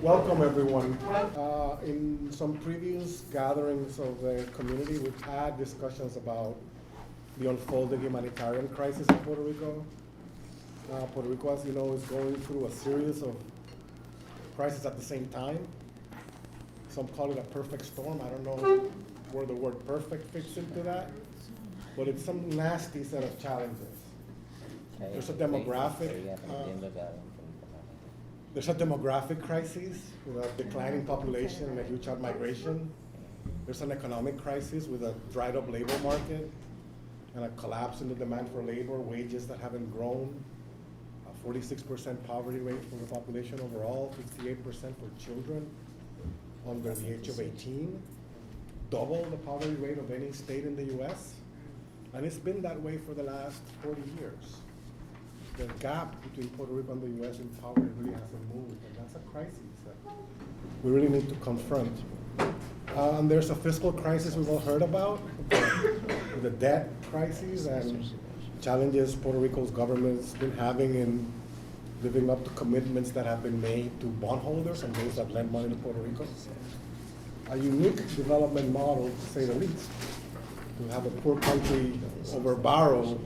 Welcome, everyone. In some previous gatherings of the community, we've had discussions about the unfolding humanitarian crisis in Puerto Rico. Puerto Rico, as you know, is going through a series of crises at the same time. Some call it a perfect storm. I don't know where the word perfect fits into that, but it's some nasty set of challenges. There's a demographic crisis with a declining population and a huge out-migration. There's an economic crisis with a dried up labor market and a collapse in the demand for labor, wages that haven't grown, a 46% poverty rate for the population overall, 58% for children under the age of 18, double the poverty rate of any state in the US. And it's been that way for the last 40 years. The gap between Puerto Rico and the US in poverty really hasn't moved, and that's a crisis that we really need to confront. And there's a fiscal crisis we've all heard about, the debt crisis and challenges Puerto Rico's government's been having in living up to commitments that have been made to bondholders and those that lend money to Puerto Rico. A unique development model, to say the least, to have a poor country overborrow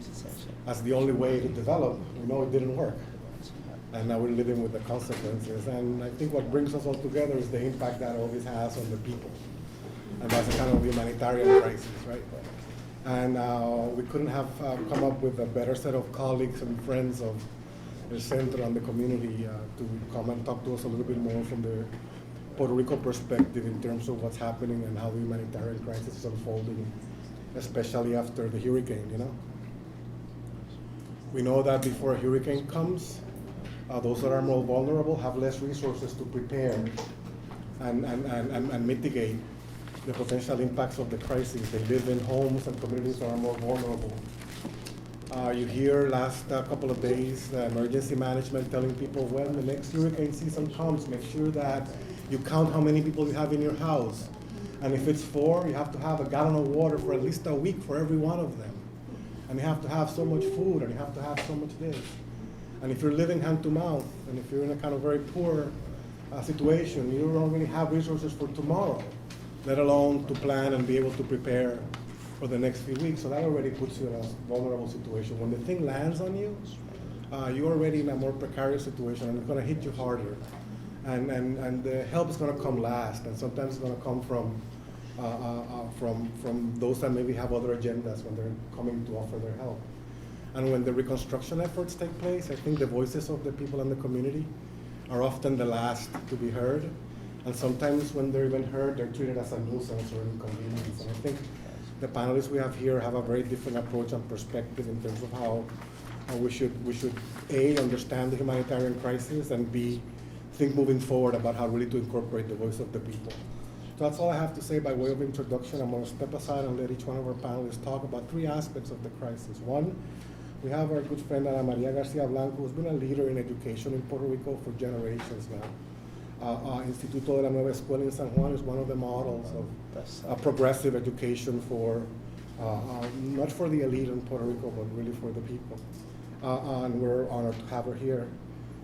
as the only way to develop. We know it didn't work. And now we're living with the consequences. And I think what brings us all together is the impact that all this has on the people. And that's a kind of humanitarian crisis, right? And we couldn't have come up with a better set of colleagues and friends of the Centro and the community to come and talk to us a little bit more from the Puerto Rico perspective in terms of what's happening and how the humanitarian crisis is unfolding, especially after the hurricane, you know? We know that before a hurricane comes, those that are more vulnerable have less resources to prepare and mitigate the potential impacts of the crisis. They live in homes and communities that are more vulnerable. You hear last couple of days, emergency management telling people when the next hurricane season comes, make sure that you count how many people you have in your house. And if it's 4, you have to have a gallon of water for at least a week for every one of them. And you have to have so much food, and you have to have so much this. And if you're living hand to mouth, and if you're in a kind of very poor situation, you don't really have resources for tomorrow, let alone to plan and be able to prepare for the next few weeks. So that already puts you in a vulnerable situation. When the thing lands on you, you're already in a more precarious situation, and it's going to hit you harder. And the help is going to come last, and sometimes it's going to come from those that maybe have other agendas when they're coming to offer their help. And when the reconstruction efforts take place, I think the voices of the people in the community are often the last to be heard. And sometimes when they're even heard, they're treated as a nuisance or inconvenience. And I think the panelists we have here have a very different approach and perspective in terms of how we should A, understand the humanitarian crisis, and B, think moving forward about how really to incorporate the voice of the people. So that's all I have to say by way of introduction. I'm going to step aside and let each one of our panelists talk about 3 aspects of the crisis. One, we have our good friend María García Blanco, who's been a leader in education in Puerto Rico for generations now. Instituto de la Nueva Escuela in San Juan is one of the models of progressive education for, not for the elite in Puerto Rico, but really for the people. And we're honored to have her here.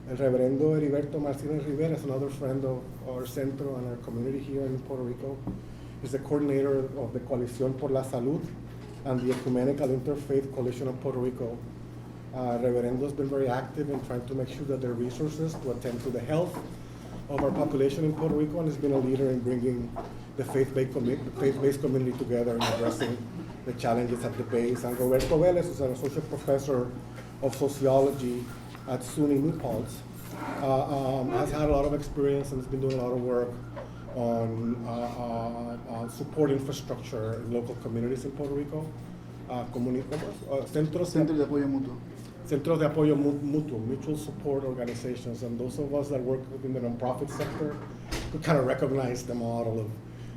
El Reverendo Heriberto Martínez-Rivera is another friend of our Centro and our community here in Puerto Rico. He's the coordinator of the Coalición por la Salud and the Ecumenical Interfaith Coalition of Puerto Rico. Reverendo has been very active in trying to make sure that there are resources to attend to the health of our population in Puerto Rico, and has been a leader in bringing the faith-based community together and addressing the challenges at the base. And Roberto Vélez is an associate professor of sociology at SUNY New Paltz, has had a lot of experience and has been doing a lot of work on support infrastructure in local communities in Puerto Rico. Centros de apoyo mutuo. Centros de apoyo mutuo, mutual support organizations, and those of us that work within the nonprofit sector could kind of recognize the model of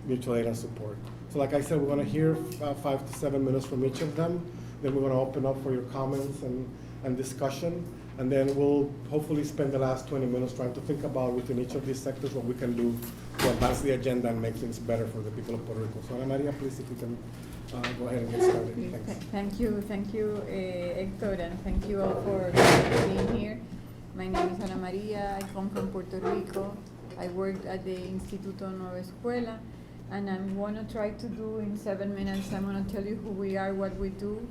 mutual aid and support. So like I said, we're going to hear 5 to 7 minutes from each of them. Then we're going to open up for your comments and discussion. And then we'll hopefully spend the last 20 minutes trying to think about within each of these sectors what we can do to advance the agenda and make things better for the people of Puerto Rico. So María, please, if you can go ahead and get started. Thanks. Thank you, Héctor, and thank you all for being here. My name is María. I come from Puerto Rico. I work at the Instituto, Nueva, Escuela, and I'm going to try to do in 7 minutes, I'm going to tell you who we are, what we do,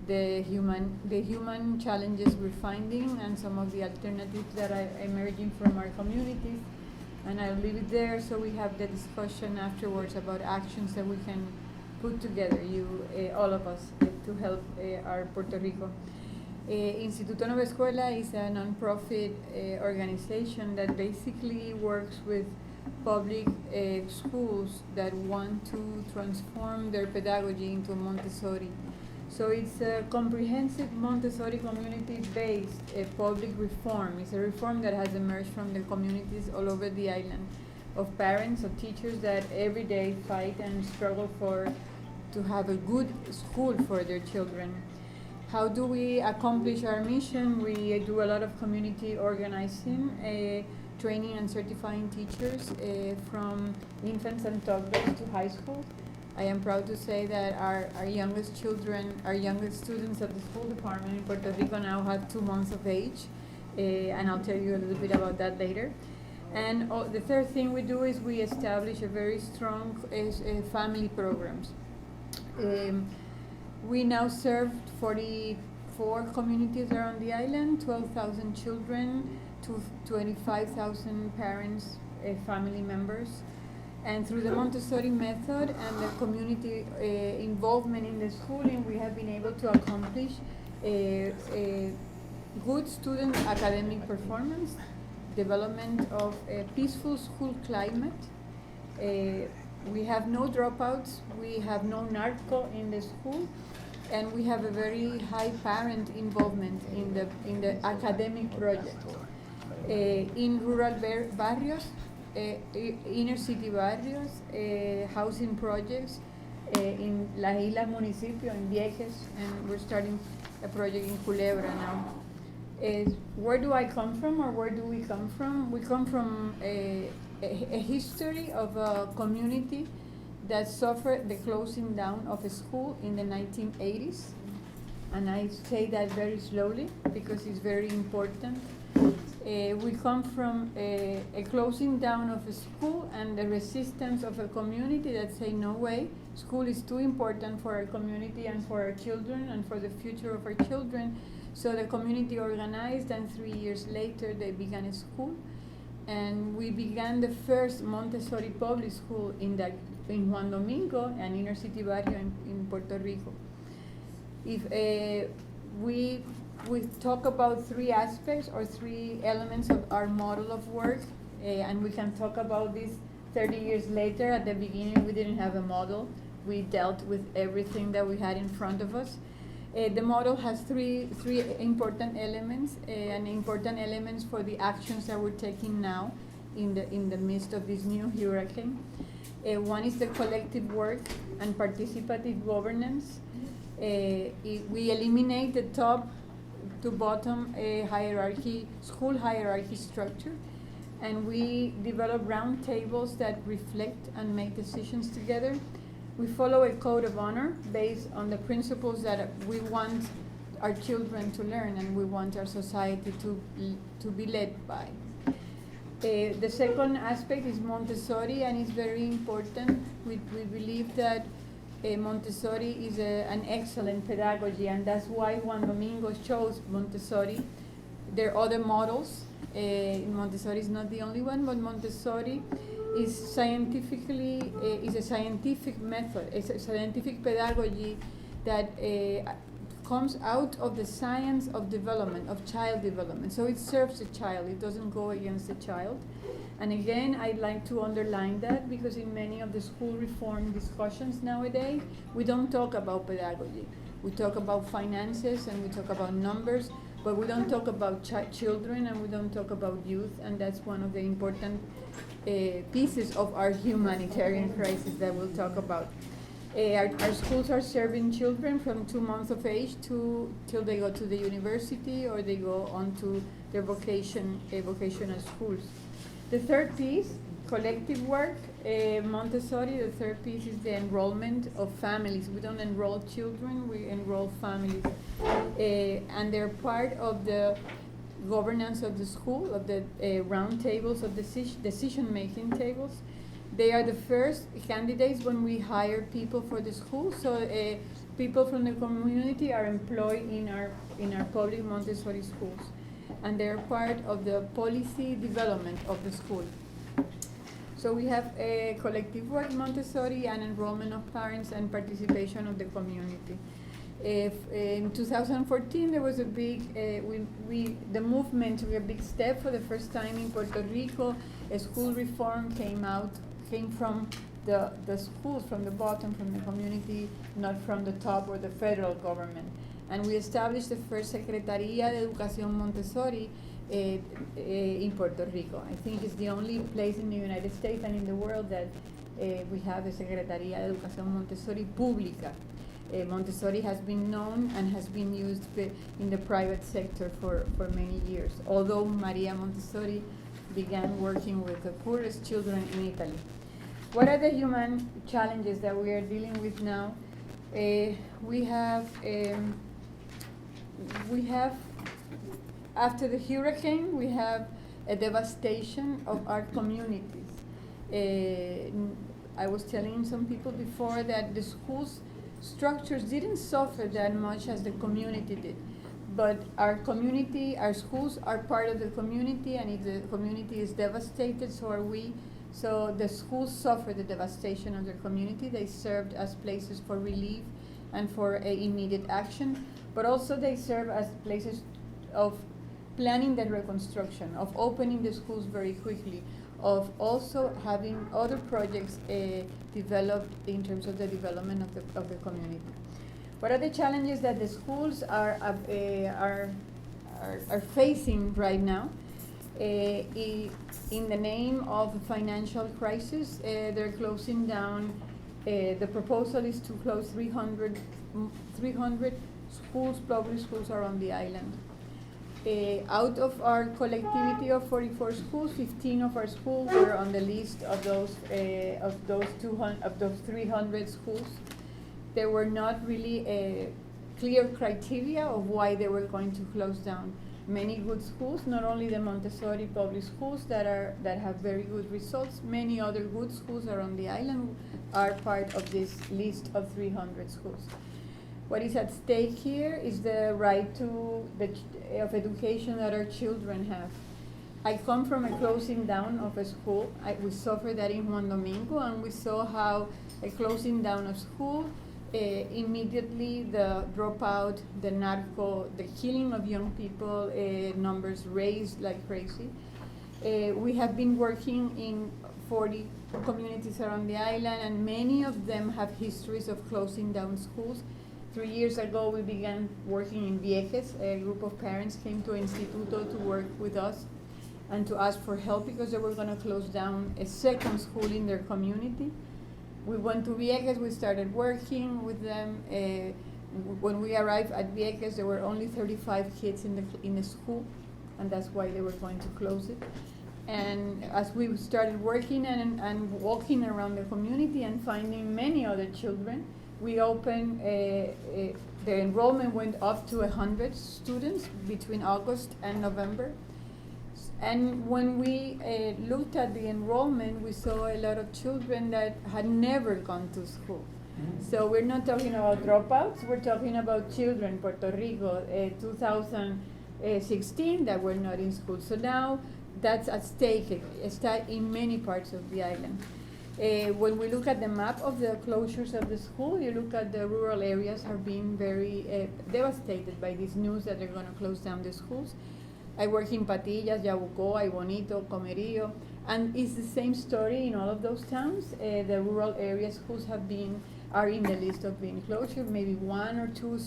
the human challenges we're finding, and some of the alternatives that are emerging from our communities. And I'll leave it there so we have the discussion afterwards about actions that we can put together, all of us, to help our Puerto Rico. Instituto Nueva Escuela is a non-profit organization that basically works with public schools that want to transform their pedagogy into Montessori. So it's a comprehensive Montessori community-based public reform. It's a reform that has emerged from the communities all over the island of parents, of teachers that every day fight and struggle to have a good school for their children. How do we accomplish our mission? We do a lot of community organizing, training and certifying teachers from infants and toddlers to high school. I am proud to say that our youngest children, our youngest students at the school department in Puerto Rico now have 2 months of age, and I'll tell you a little bit about that later. And the third thing we do is we establish a very strong family programs. We now serve 44 communities around the island, 12,000 children, 25,000 parents, family members. And through the Montessori method and the community involvement in the schooling, we have been able to accomplish good student academic performance, development of a peaceful school climate. We have no dropouts, we have no narco in the school, and we have a very high parent involvement in the academic project. In rural barrios, inner city barrios, housing projects in Las Islas Municipio, in Vieques, and we're starting a project in Culebra now. Where do I come from, or where do we come from? We come from a history of a community that suffered the closing down of a school in the 1980s. And I say that very slowly because it's very important. We come from a closing down of a school and the resistance of a community that say, no way, school is too important for our community and for our children and for the future of our children. So the community organized, and 3 years later they began a school. And we began the first Montessori public school in Juan Domingo, an inner city barrio in Puerto Rico. If we talk about 3 aspects or 3 elements of our model of work, and we can talk about this 30 years later. At the beginning, we didn't have a model. We dealt with everything that we had in front of us. The model has three important elements, and important elements for the actions that we're taking now in the midst of this new hurricane. One is the collective work and participative governance. We eliminate the top to bottom school hierarchy structure, and we develop round tables that reflect and make decisions together. We follow a code of honor based on the principles that we want our children to learn and we want our society to be led by. The second aspect is Montessori, and it's very important. We believe that Montessori is an excellent pedagogy, and that's why Juan Domingo chose Montessori. There are other models. Montessori is not the only one, but Montessori is a scientific method. It's a scientific pedagogy that comes out of the science of development, of child development. So it serves the child. It doesn't go against the child. And again, I'd like to underline that because in many of the school reform discussions nowadays, we don't talk about pedagogy. We talk about finances and we talk about numbers, but we don't talk about children and we don't talk about youth, and that's one of the important pieces of our humanitarian crisis that we'll talk about. Our schools are serving children from 2 months of age till they go to the university or they go on to their vocational schools. The third piece, collective work, Montessori, the third piece is the enrollment of families. We don't enroll children, we enroll families. And they're part of the governance of the school, of the round tables, of decision-making tables. They are the first candidates when we hire people for the school. So people from the community are employed in our public Montessori schools, and they're part of the policy development of the school. So we have a collective work Montessori and enrollment of parents and participation of the community. In 2014, there was a big, the movement took a big step for the first time in Puerto Rico. A school reform came from the schools, from the bottom, from the community, not from the top or the federal government. And we established the first Secretaría de Educación Montessori in Puerto Rico. I think it's the only place in the United States and in the world that we have a Secretaría de Educación Montessori Pública. Montessori has been known and has been used in the private sector for many years, although María Montessori began working with the poorest children in Italy. What are the human challenges that we are dealing with now? We have, after the hurricane, we have a devastation of our communities. I was telling some people before that the schools structures didn't suffer that much as the community did. But our community, our schools are part of the community, and if the community is devastated, so are we. So the schools suffer the devastation of their community. They served as places for relief and for immediate action, but also they serve as places of planning the reconstruction, of opening the schools very quickly, of also having other projects developed in terms of the development of the community. What are the challenges that the schools are facing right now? In the name of the financial crisis, they're closing down. The proposal is to close 300 schools, public schools around the island. Out of our collectivity of 44 schools, 15 of our schools were on the list of those 300 schools. There were not really clear criteria of why they were going to close down. Many good schools, not only the Montessori public schools that have very good results, many other good schools around the island are part of this list of 300 schools. What is at stake here is the right of education that our children have. I come from a closing down of a school. We suffered that in Juan Domingo, and we saw how a closing down of school, immediately the dropout, the narco, the killing of young people, numbers raised like crazy. We have been working in 40 communities around the island, and many of them have histories of closing down schools. 3 years ago, we began working in Vieques. A group of parents came to Instituto to work with us and to ask for help because they were going to close down a second school in their community. We went to Vieques, we started working with them. When we arrived at Vieques, there were only 35 kids in the school, and that's why they were going to close it. And as we started working and walking around the community and finding many other children, we opened, the enrollment went up to 100 students between August and November. And when we looked at the enrollment, we saw a lot of children that had never gone to school. Mm-hmm. So we're not talking about dropouts, we're talking about children, Puerto Rico, 2016 that were not in school. So now that's at stake in many parts of the island. When we look at the map of the closures of the school, you look at the rural areas are being very devastated by this news that they're going to close down the schools. I work in Patillas, Yabucoa, Ay Bonito, Comerío, and it's the same story in all of those towns. The rural area schools are in the list of being closed. Maybe one or two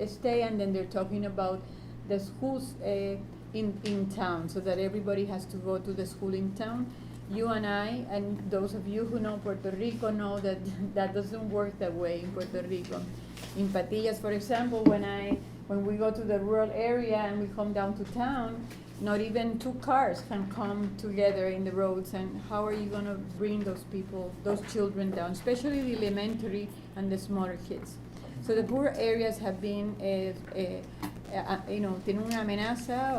stay, and then they're talking about the schools in town, so that everybody has to go to the school in town. You and I, and those of you who know Puerto Rico, know that that doesn't work that way in Puerto Rico. In Patillas, for example, when we go to the rural area and we come down to town, not even two cars can come together in the roads, and how are you going to bring those children down, especially the elementary and the smaller kids? So the poor areas have been tiene una amenaza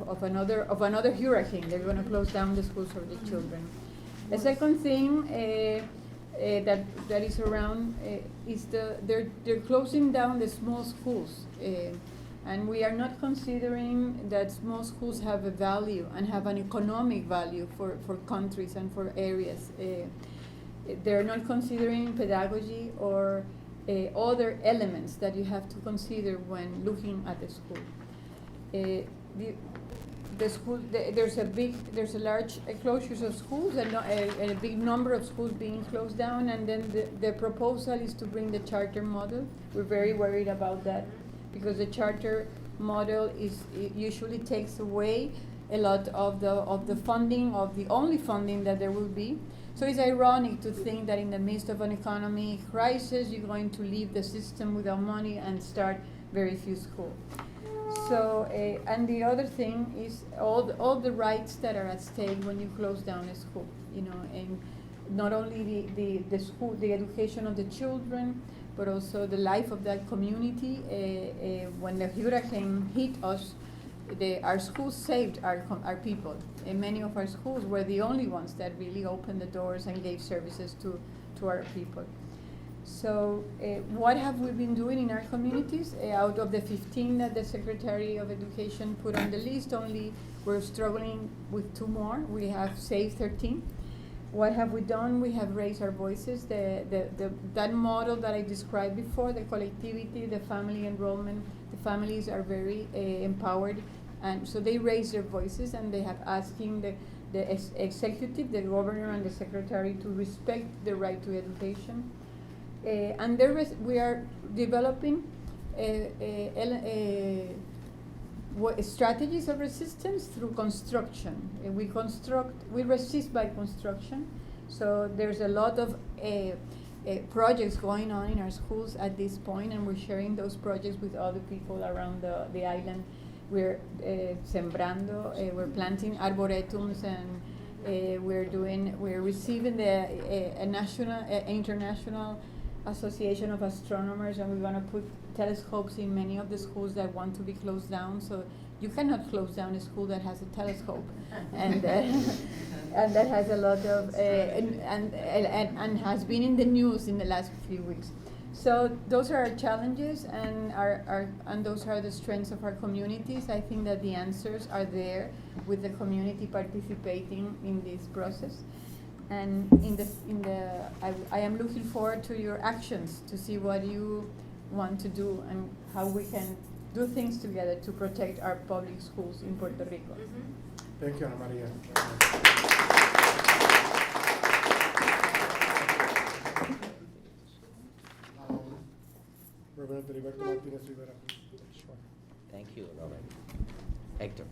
of another hurricane. They're going to close down the schools for the children. A second thing that is around is they're closing down the small schools, and we are not considering that small schools have a value and have an economic value for countries and for areas. They're not considering pedagogy or other elements that you have to consider when looking at the school. The school, there's a large closures of schools and a big number of schools being closed down, and then the proposal is to bring the charter model. We're very worried about that because the charter model usually takes away a lot of the funding, of the only funding that there will be. So it's ironic to think that in the midst of an economic crisis, you're going to leave the system without money and start very few schools. So, and the other thing is all the rights that are at stake when you close down a school, and not only the school, the education of the children, but also the life of that community. When the hurricane hit us, our schools saved our people. And many of our schools were the only ones that really opened the doors and gave services to our people. So what have we been doing in our communities? Out of the 15 that the Secretary of Education put on the list, only we're struggling with 2 more. We have saved 13. What have we done? We have raised our voices. That model that I described before, the collectivity, the family enrollment, the families are very empowered, and so they raise their voices, and they have asking the executive, the governor, and the secretary to respect the right to education. And we are developing strategies of resistance through construction. We resist by construction. So there's a lot of projects going on in our schools at this point, and we're sharing those projects with other people around the island. We're sembrando, we're planting arboretums, and we're receiving the international Association of Astronomers, and we're going to put telescopes in many of the schools that want to be closed down. So you cannot close down a school that has a telescope, and that has a lot of and has been in the news in the last few weeks. So those are our challenges, and and those are the strengths of our communities. I think that the answers are there with the community participating in this process. And I am looking forward to your actions to see what you want to do and how we can do things together to protect our public schools in Puerto Rico. Mm-hmm. Thank you, Ana María. Reverend Heriberto Martínez-Rivera. Sure. Thank you, Robert. Héctor,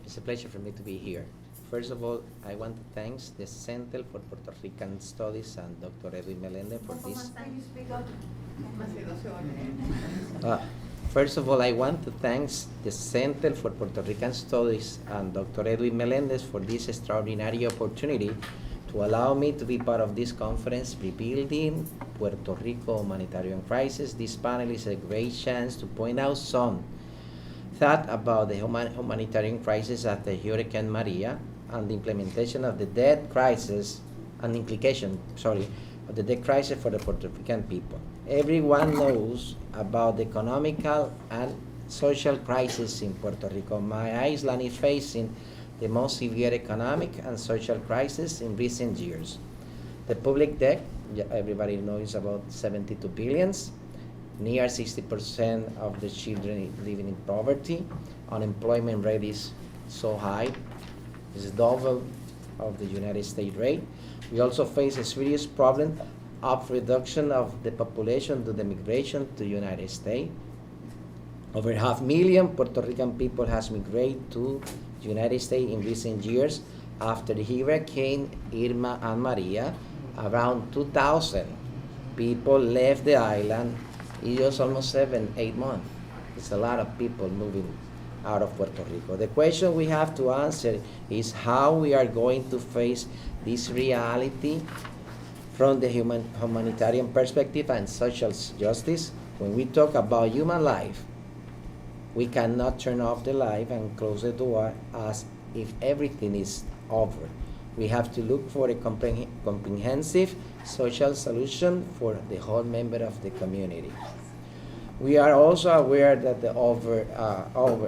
it's a pleasure for me to be here. First of all, I want to thank the Centro for Puerto Rican Studies and Dr. Edwin Melendez for this. First of all, I want to thank the Center for Puerto Rican Studies and Dr. Edwin Melendez for this extraordinary opportunity to allow me to be part of this conference, Rebuilding Puerto Rico Humanitarian Crisis. This panel is a great chance to point out some thought about the humanitarian crisis after Hurricane Maria and the implementation of the debt crisis and implication, of the debt crisis for the Puerto Rican people. Everyone knows about the economical and social crisis in Puerto Rico. My island is facing the most severe economic and social crisis in recent years. The public debt, everybody knows, about 72 billions. Near 60% of the children living in poverty. Unemployment rate is so high. It's double of the United States rate. We also face a serious problem of reduction of the population due to the migration to the United States. Over 500,000 Puerto Rican people has migrated to the United States in recent years. After the Hurricane Irma and Maria, around 2,000 people left the island. It's just almost 7-8 months. It's a lot of people moving out of Puerto Rico. The question we have to answer is how we are going to face this reality from the humanitarian perspective and social justice When we talk about human life, we cannot turn off the light and close the door as if everything is over. We have to look for a comprehensive social solution for the whole member of the community. We are also aware that the over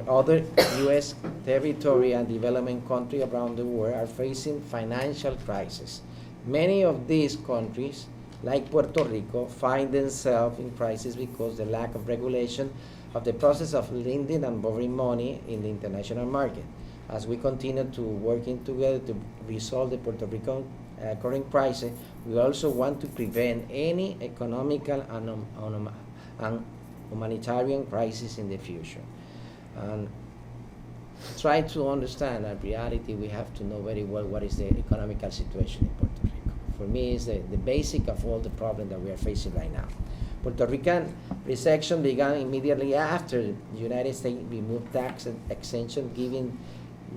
other U.S. territory and development countries around the world are facing financial crisis. Many of these countries, like Puerto Rico, find themselves in crisis because the lack of regulation of the process of lending and borrowing money in the international market. As we continue to working together to resolve the Puerto Rico current crisis, we also want to prevent any economical and humanitarian crisis in the future. And try to understand that reality, we have to know very well what is the economical situation in Puerto Rico. For me, it's the basic of all the problems that we are facing right now. Puerto Rican recession began immediately after the United States removed tax exemption, given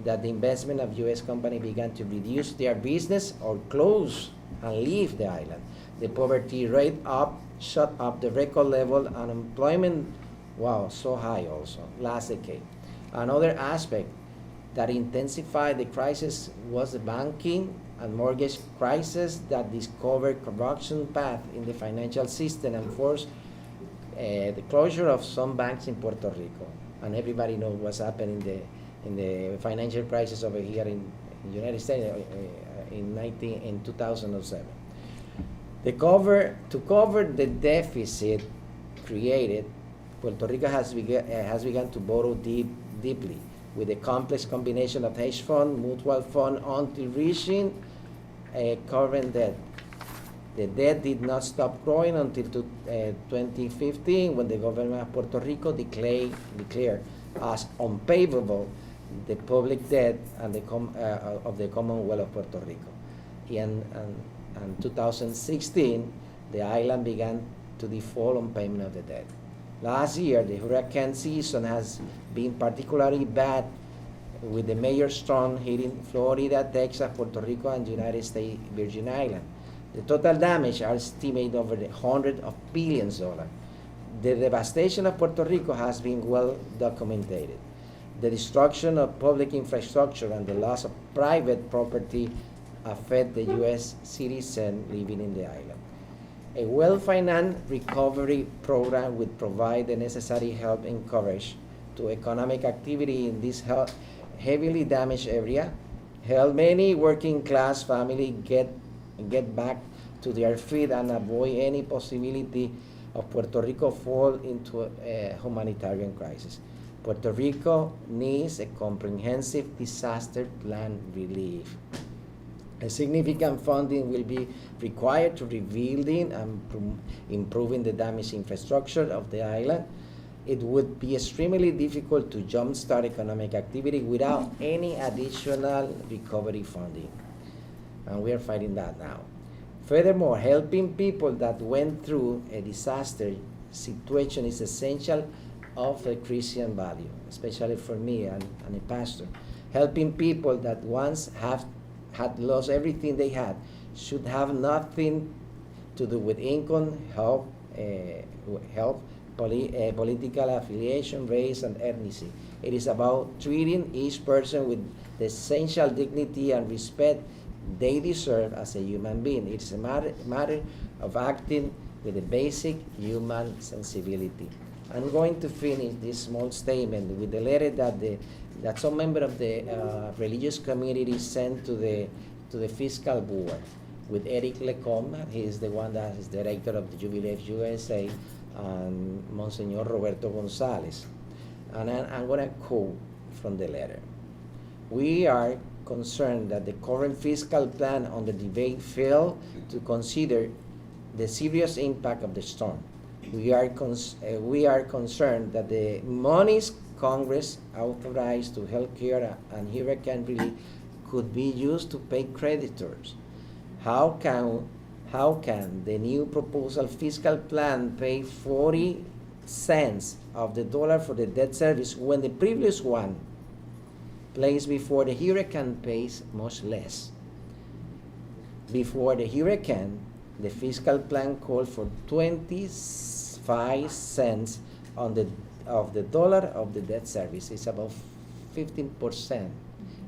that the investment of U.S. companies began to reduce their business or close and leave the island. The poverty rate shot up the record level, unemployment, wow, so high also, last decade. Another aspect that intensified the crisis was the banking and mortgage crisis that discovered corruption path in the financial system and forced the closure of some banks in Puerto Rico. And everybody knows what's happened in the financial crisis over here in the United States in 2007. To cover the deficit created, Puerto Rico has begun to borrow deeply with a complex combination of hedge fund, mutual fund, until reaching current debt. The debt did not stop growing until 2015, when the government of Puerto Rico declared as unpayable the public debt and of the Commonwealth of Puerto Rico. In 2016, the island began to default on payment of the debt. Last year, the hurricane season has been particularly bad, with the major storm hitting Florida, Texas, Puerto Rico, and United States Virgin Islands. The total damage are estimated over the hundreds of billions of dollars. The devastation of Puerto Rico has been well documented. The destruction of public infrastructure and the loss of private property affect the U.S. citizen living in the island. A well-financed recovery program would provide the necessary help and courage to economic activity in this heavily damaged area, help many working-class families get back to their feet, and avoid any possibility of Puerto Rico fall into a humanitarian crisis. Puerto Rico needs a comprehensive disaster plan relief. A significant funding will be required to rebuilding and improving the damaged infrastructure of the island. It would be extremely difficult to jumpstart economic activity without any additional recovery funding. And we are fighting that now. Furthermore, helping people that went through a disaster situation is essential of a Christian value, especially for me and a pastor. Helping people that once had lost everything they had should have nothing to do with income, health, political affiliation, race, and ethnicity. It is about treating each person with the essential dignity and respect they deserve as a human being. It's a matter of acting with a basic human sensibility. I'm going to finish this small statement with the letter that some member of the religious community sent to the fiscal board with Eric Lecombe. He is the one that is director of the Jubilee USA, and Monsignor Roberto Gonzalez. And I'm going to quote from the letter. We are concerned that the current fiscal plan under debate failed to consider the serious impact of the storm. We are concerned that the monies Congress authorized to healthcare and hurricane relief could be used to pay creditors. How can the new proposal fiscal plan pay 40 cents of the dollar for the debt service when the previous one placed before the hurricane pays much less? Before the hurricane, the fiscal plan called for 25 5 cents on of the dollar of the debt service. It's about 15%.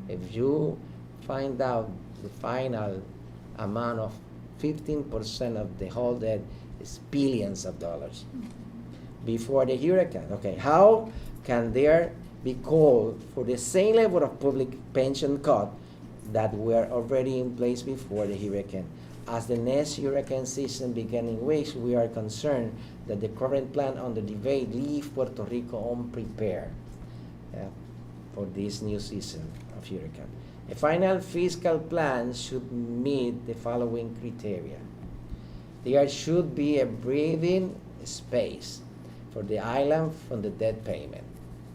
If you find out the final amount of 15% of the whole debt is billions of dollars before the hurricane. Okay, how can there be called for the same level of public pension cut that were already in place before the hurricane? As the next hurricane season begins in weeks, we are concerned that the current plan under debate leave Puerto Rico unprepared for this new season of hurricane. A final fiscal plan should meet the following criteria. There should be a breathing space for the island from the debt payment.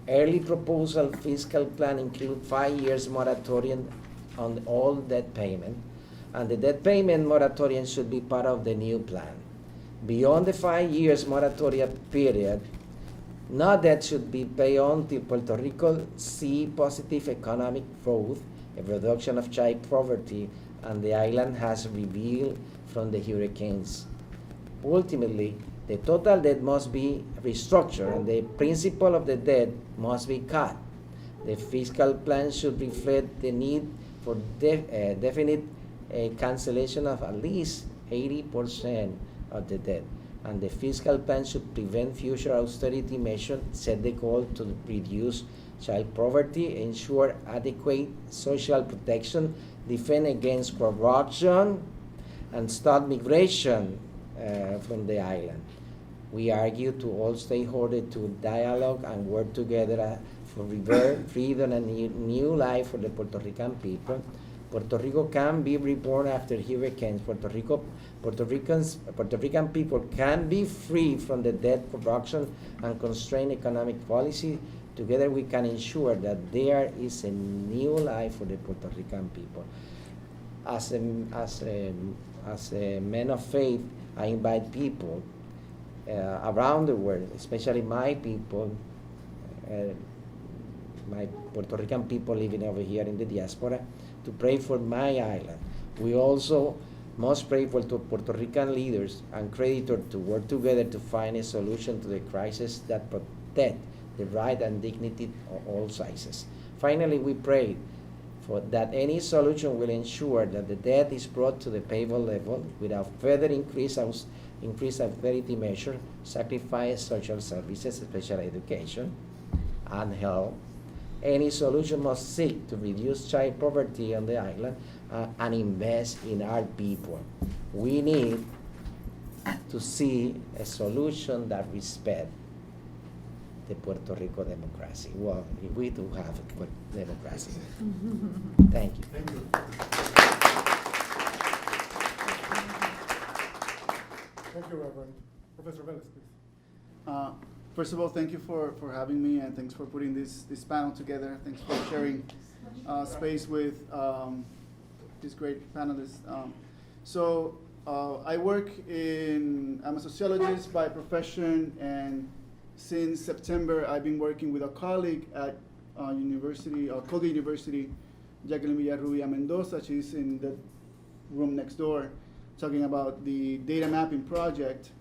Early proposal fiscal plan include 5 years moratorium on all debt payment, and the debt payment moratorium should be part of the new plan. Beyond the 5 years moratorium period, no debt should be paid until Puerto Rico see positive economic growth, a reduction of child poverty, and the island has rebuilt from the hurricanes. Ultimately, the total debt must be restructured and the principal of the debt must be cut. The fiscal plan should reflect the need for definite cancellation of at least 80% of the debt. And the fiscal plan should prevent future austerity measures, set the goal to reduce child poverty, ensure adequate social protection, defend against corruption, and stop migration from the island. We argue to all stakeholders to dialogue and work together for rebirth, freedom, and new life for the Puerto Rican people. Puerto Rico can be reborn after hurricanes. Puerto Rican people can be free from the debt, corruption, and constrained economic policy. Together we can ensure that there is a new life for the Puerto Rican people. As a man of faith, I invite people around the world, especially my people, my Puerto Rican people living over here in the diaspora, to pray for my island. We also must pray for Puerto Rican leaders and creditors to work together to find a solution to the crisis that protect the right and dignity of all sizes. Finally, we pray for that any solution will ensure that the debt is brought to the payable level without further increase austerity measure, sacrifice social services, especially education and health. Any solution must seek to reduce child poverty on the island and invest in our people. We need to see a solution that respects the Puerto Rico democracy. Well, we do have a democracy. Thank you. Thank you. Thank you, Reverend. Professor Vélez, please. First of all, thank you for having me, and thanks for putting this panel together. Thanks for sharing space with these great panelists. I'm a sociologist by profession, and since September, I've been working with a colleague at Colgate University, Jacqueline Villarrubia Mendoza. She's in the room next door, talking about the data mapping project.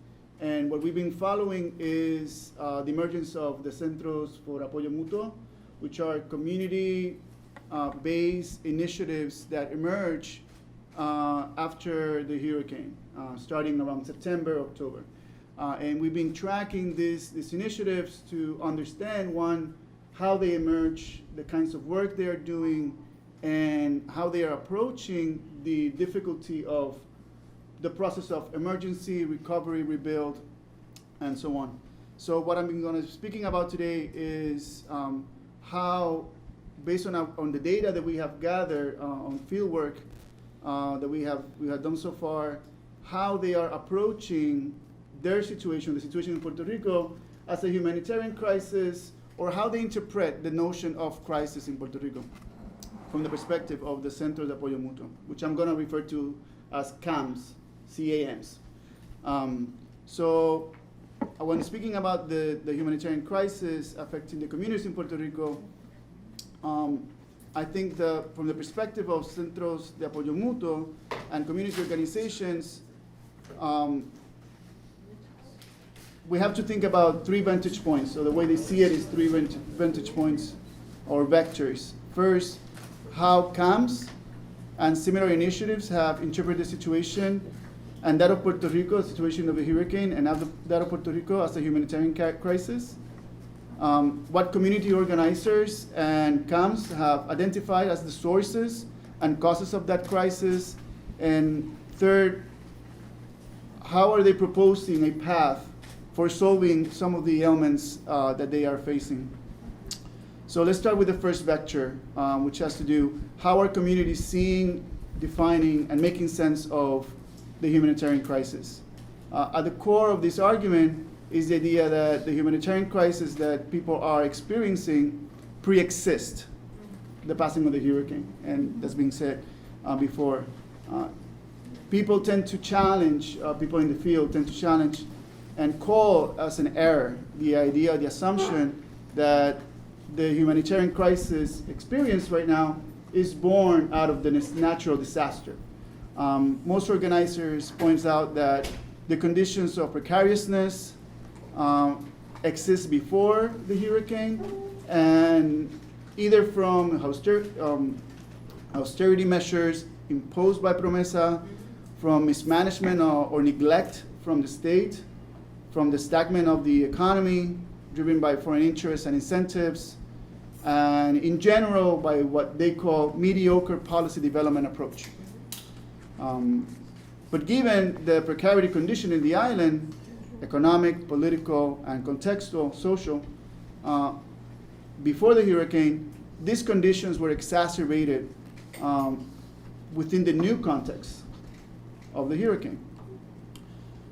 And what we've been following is the emergence of the Centros for Apoyo Mutuo, which are community-based initiatives that emerge after the hurricane, starting around September, October. And we've been tracking these initiatives to understand, one, how they emerge, the kinds of work they are doing, and how they are approaching the difficulty of the process of emergency, recovery, rebuild, and so on. So what I'm going to be speaking about today is how, based on the data that we have gathered on field work that we have done so far, how they are approaching their situation, the situation in Puerto Rico, as a humanitarian crisis, or how they interpret the notion of crisis in Puerto Rico from the perspective of the Centro de Apoyo Mutuo, which I'm going to refer to as CAMs, CAMs. So when speaking about the humanitarian crisis affecting the communities in Puerto Rico, I think from the perspective of Centros de Apoyo Mutuo and community organizations, we have to think about 3 vantage points. So the way they see it is 3 vantage points or vectors. First, how camps and similar initiatives have interpreted the situation, and that of Puerto Rico, the situation of the hurricane, and that of Puerto Rico as a humanitarian crisis. What community organizers and camps have identified as the sources and causes of that crisis. And third, how are they proposing a path for solving some of the ailments that they are facing? So let's start with the first vector, which has to do how are communities seeing, defining, and making sense of the humanitarian crisis. At the core of this argument is the idea that the humanitarian crisis that people are experiencing pre-exist the passing of the hurricane, and that's being said before. People tend to challenge, people in the field tend to challenge and call as an error the idea, the assumption that the humanitarian crisis experienced right now is born out of the natural disaster. Most organizers point out that the conditions of precariousness exist before the hurricane, and either from austerity measures imposed by Promesa, from mismanagement or neglect from the state, from the stagnation of the economy driven by foreign interests and incentives, and in general by what they call mediocre policy development approach. But given the precarity condition in the island, economic, political, and contextual, social, before the hurricane, these conditions were exacerbated within the new context of the hurricane.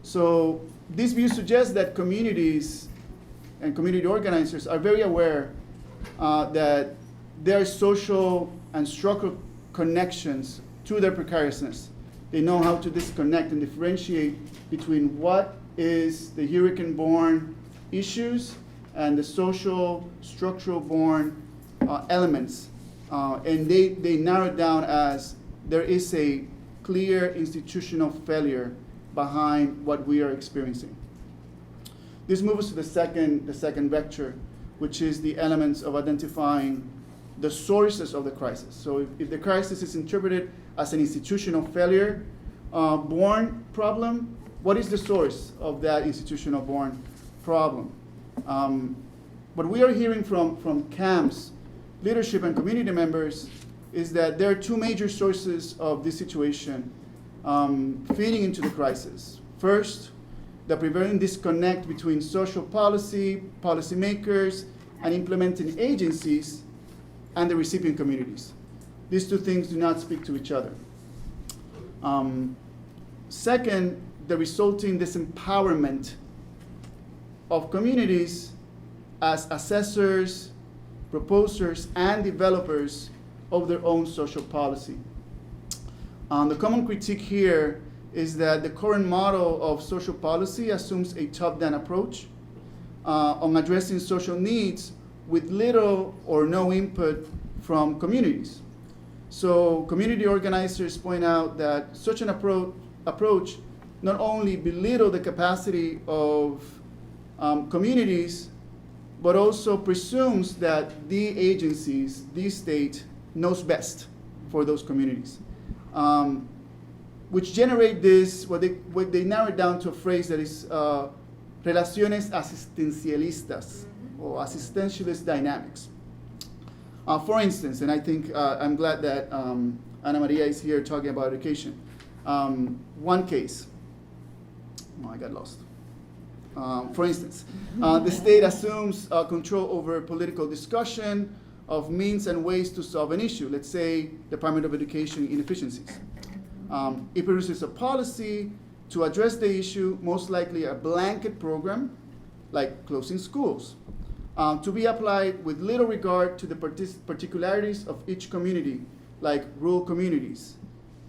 So this view suggests that communities and community organizers are very aware that there are social and structural connections to their precariousness. They know how to disconnect and differentiate between what is the hurricane-borne issues and the social, structural-borne elements. And they narrow it down as there is a clear institutional failure behind what we are experiencing. This moves us to the second vector, which is the elements of identifying the sources of the crisis. So if the crisis is interpreted as an institutional failure born problem, what is the source of that institutional born problem? What we are hearing from camps, leadership, and community members is that there are two major sources of this situation feeding into the crisis. First, the prevailing disconnect between social policy, policymakers, and implementing agencies and the recipient communities. These two things do not speak to each other. Second, the resulting disempowerment of communities as assessors, proposers, and developers of their own social policy. The common critique here is that the current model of social policy assumes a top-down approach on addressing social needs with little or no input from communities. So community organizers point out that such an approach not only belittles the capacity of communities, but also presumes that the agencies, the state, knows best for those communities. Which generate this, what they narrow it down to a phrase that is relaciones asistencialistas, or assistentialist dynamics. For instance, and I think I'm glad that Ana Maria is here talking about education. One case, I got lost. For instance, the state assumes control over political discussion of means and ways to solve an issue, let's say Department of Education inefficiencies. It produces a policy to address the issue, most likely a blanket program, like closing schools, to be applied with little regard to the particularities of each community, like rural communities,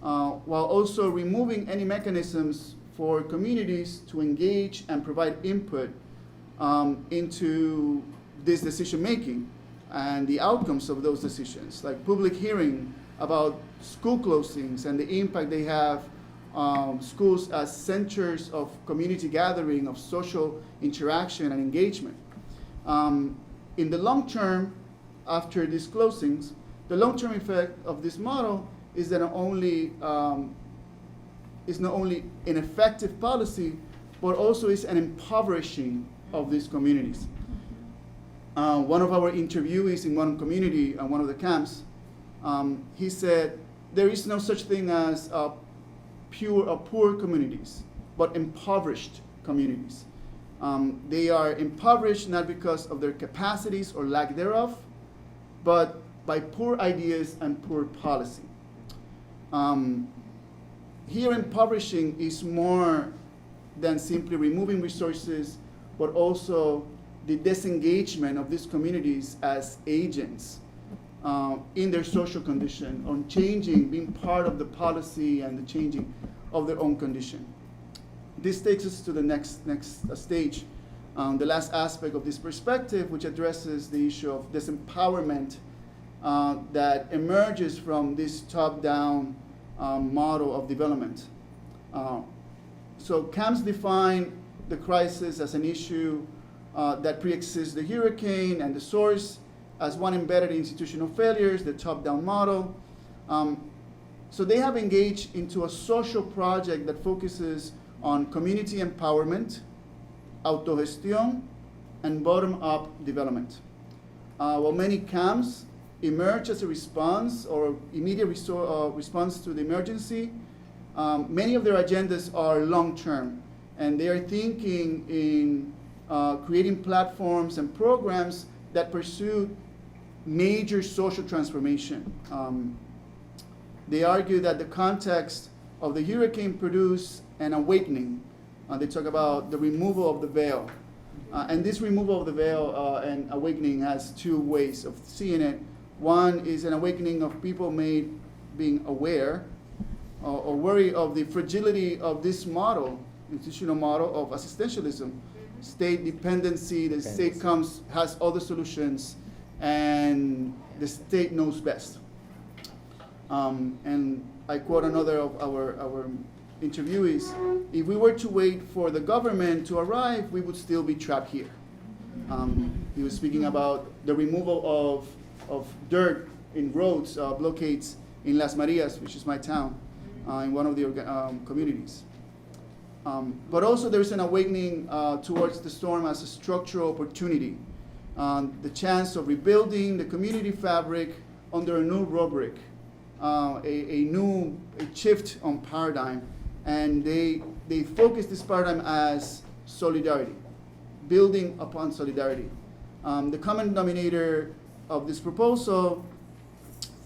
while also removing any mechanisms for communities to engage and provide input into this decision-making and the outcomes of those decisions, like public hearing about school closings and the impact they have schools as centers of community gathering, of social interaction and engagement. In the long term, after these closings, the long-term effect of this model is that not only an effective policy, but also is an impoverishing of these communities. One of our interviewees in one community, one of the camps, he said, there is no such thing as poor communities, but impoverished communities. They are impoverished not because of their capacities or lack thereof, but by poor ideas and poor policy. Here, impoverishing is more than simply removing resources, but also the disengagement of these communities as agents in their social condition, on changing, being part of the policy and the changing of their own condition. This takes us to the next stage, the last aspect of this perspective, which addresses the issue of disempowerment that emerges from this top-down model of development. So camps define the crisis as an issue that pre-exists the hurricane and the source as one embedded in institutional failures, the top-down model. So they have engaged into a social project that focuses on community empowerment, autogestión, and bottom-up development. While many camps emerge as a response or immediate response to the emergency, many of their agendas are long-term, and they are thinking in creating platforms and programs that pursue major social transformation. They argue that the context of the hurricane produced an awakening. They talk about the removal of the veil. And this removal of the veil and awakening has two ways of seeing it. One is an awakening of people being aware or worry of the fragility of this model, institutional model of assistantialism, state dependency. The state has all the solutions, and the state knows best. And I quote another of our interviewees: if we were to wait for the government to arrive, we would still be trapped here. He was speaking about the removal of dirt in roads, blockades in Las Marias, which is my town, in one of the communities. But also there's an awakening towards the storm as a structural opportunity, the chance of rebuilding the community fabric under a new rubric, a shift on paradigm. And they focus this paradigm as solidarity, building upon solidarity. The common denominator of this proposal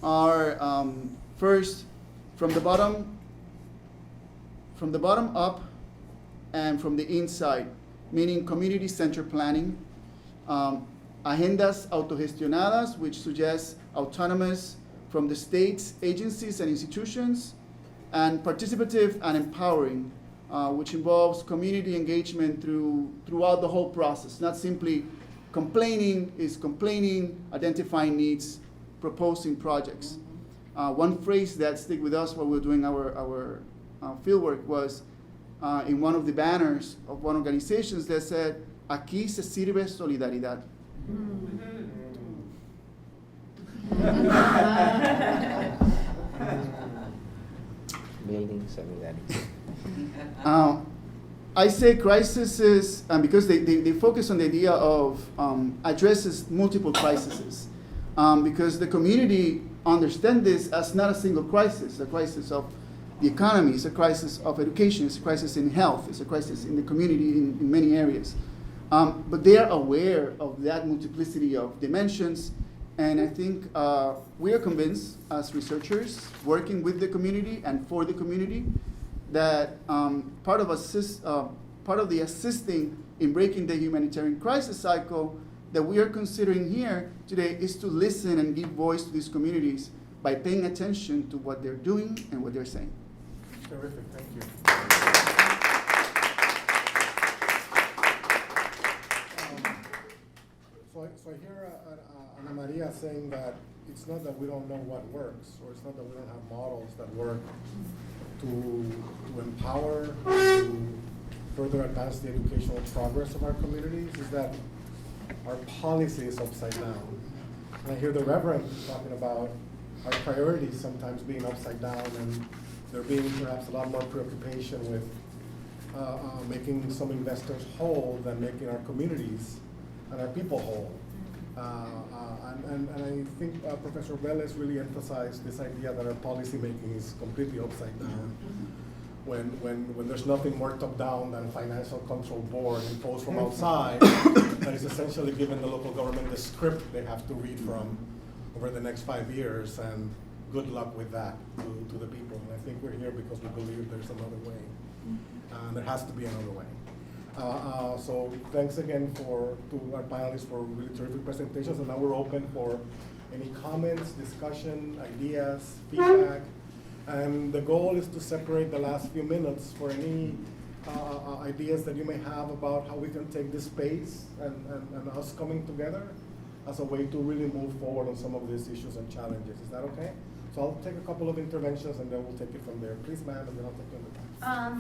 are first from the bottom up and from the inside, meaning community-centered planning, agendas autogestionadas, which suggests autonomous from the states, agencies, and institutions, and participative and empowering, which involves community engagement throughout the whole process, not simply complaining, identifying needs, proposing projects. One phrase that stuck with us while we were doing our fieldwork was in one of the banners of one organization that said, "Aquí se sirve solidaridad." Building solidarity. I say crises because they focus on the idea of addresses multiple crises. Because the community understands this as not a single crisis, a crisis of the economy, it's a crisis of education, it's a crisis in health, it's a crisis in the community in many areas. But they are aware of that multiplicity of dimensions. And I think we are convinced as researchers working with the community and for the community that part of the assisting in breaking the humanitarian crisis cycle that we are considering here today is to listen and give voice to these communities by paying attention to what they're doing and what they're saying. Terrific, thank you. So I hear Ana Maria saying that it's not that we don't know what works, or it's not that we don't have models that work to empower, to further advance the educational progress of our communities, is that our policy is upside down. And I hear the Reverend talking about our priorities sometimes being upside down, and there being perhaps a lot more preoccupation with making some investors whole than making our communities and our people whole. And I think Professor Vélez really emphasized this idea that our policy making is completely upside down. When there's nothing more top-down than a financial control board imposed from outside that is essentially giving the local government the script they have to read from over the next 5 years, and good luck with that to the people. And I think we're here because we believe there's another way. There has to be another way. So thanks again to our panelists for really terrific presentations, and now we're open for any comments, discussion, ideas, feedback. And the goal is to separate the last few minutes for any ideas that you may have about how we can take this space and us coming together as a way to really move forward on some of these issues and challenges. Is that okay? So I'll take a couple of interventions and then we'll take it from there. Please, ma'am, and then I'll take you on the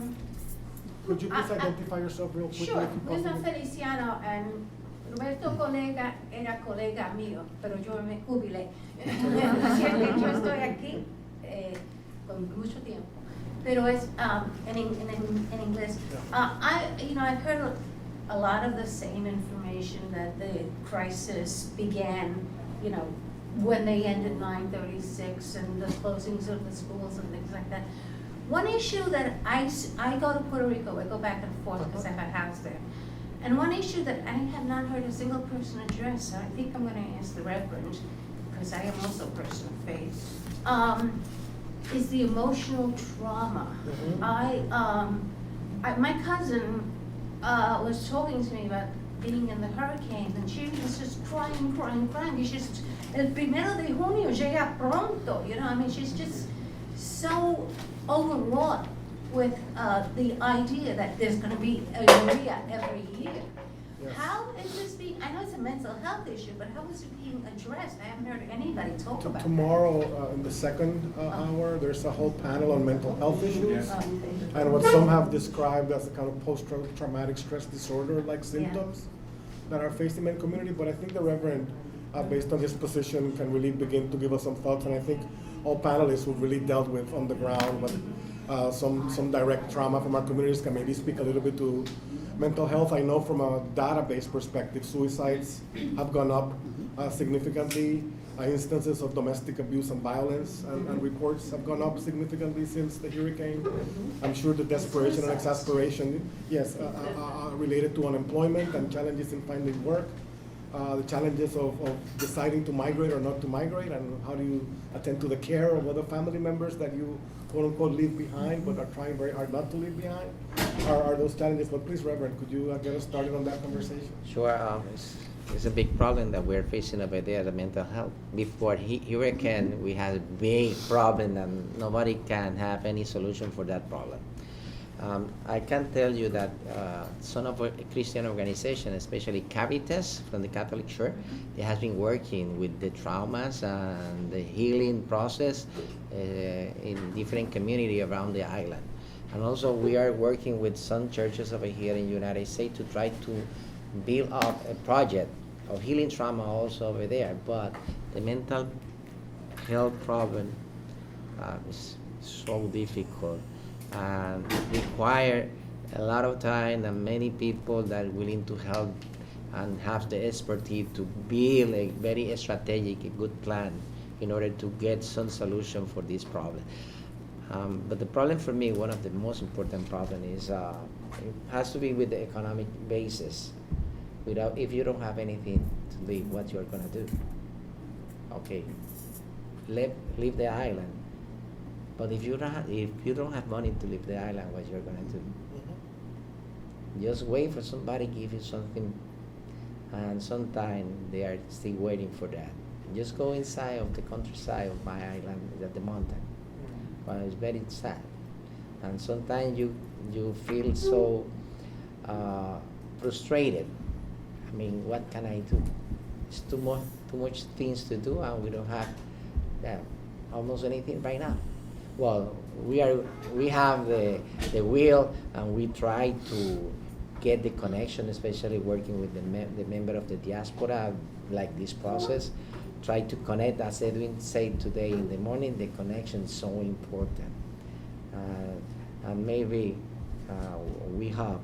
back. Could you please identify yourself real quickly? Sure, if you Wilson possibly? Feliciano, Roberto colega era colega mío, pero yo me jubilé. Así es que yo estoy aquí con mucho tiempo, pero es en inglés. I've heard a lot of the same information that the crisis began, when they ended 9/36 and the closings of the schools and things like that. One issue that I go to Puerto Rico, I go back and forth because I have a house there. And one issue that I have not heard a single person address, and I think I'm going to ask the Reverend, because I am also a person of faith, is the emotional trauma. My cousin was talking to me about being in the hurricane, and she was just crying. She's just, el 1 de junio llega pronto, she's just so overwrought with the idea that there's going to be a Maria every year. Yes. How is this being, I know it's a mental health issue, but how is it being addressed? I haven't heard anybody talk about Tomorrow, in the second hour, there's a whole panel on mental health issues. that. And what some have described as a kind of post-traumatic stress disorder-like symptoms that are facing in the community. But I think the Reverend, based on his position, can really begin to give us some thoughts. And I think all panelists who've really dealt with on the ground, but some direct trauma from our communities can maybe speak a little bit to mental health. I know from a database perspective, suicides have gone up significantly. Instances of domestic abuse and violence and reports have gone up significantly since the hurricane. I'm sure the desperation and exasperation, yes, related to unemployment and challenges in finding work. The challenges of deciding to migrate or not to migrate, and how do you attend to the care of other family members that you quote unquote leave behind but are trying very hard not to leave behind, are those challenges. But please, Reverend, could you get us started on that conversation? Sure. It's a big problem that we're facing over there, the mental health. Before hurricane, we had a big problem and nobody can have any solution for that problem. I can tell you that some of our Christian organizations, especially Caritas from the Catholic Church, they have been working with the traumas and the healing process in different communities around the island. And also we are working with some churches over here in the United States to try to build up a project of healing trauma also over there. But the mental health problem is so difficult and require a lot of time and many people that are willing to help and have the expertise to build a very strategic, a good plan in order to get some solution for this problem. But the problem for me, one of the most important problems is it has to be with the economic basis. If you don't have anything to leave, what you're gonna do? Okay, leave the island. But if you don't have money to leave the island, what you're gonna do? Just wait for somebody to give you something, and sometimes they are still waiting for that. Just go inside of the countryside of my island, at the mountain. But it's very sad, and sometimes you feel so frustrated. I mean, what can I do? It's too much things to do, and we don't have almost anything right now. Well, we have the will, and we try to get the connection, especially working with the member of the diaspora, like this process. Try to connect, as Edwin said today in the morning, the connection is so important. And maybe we hope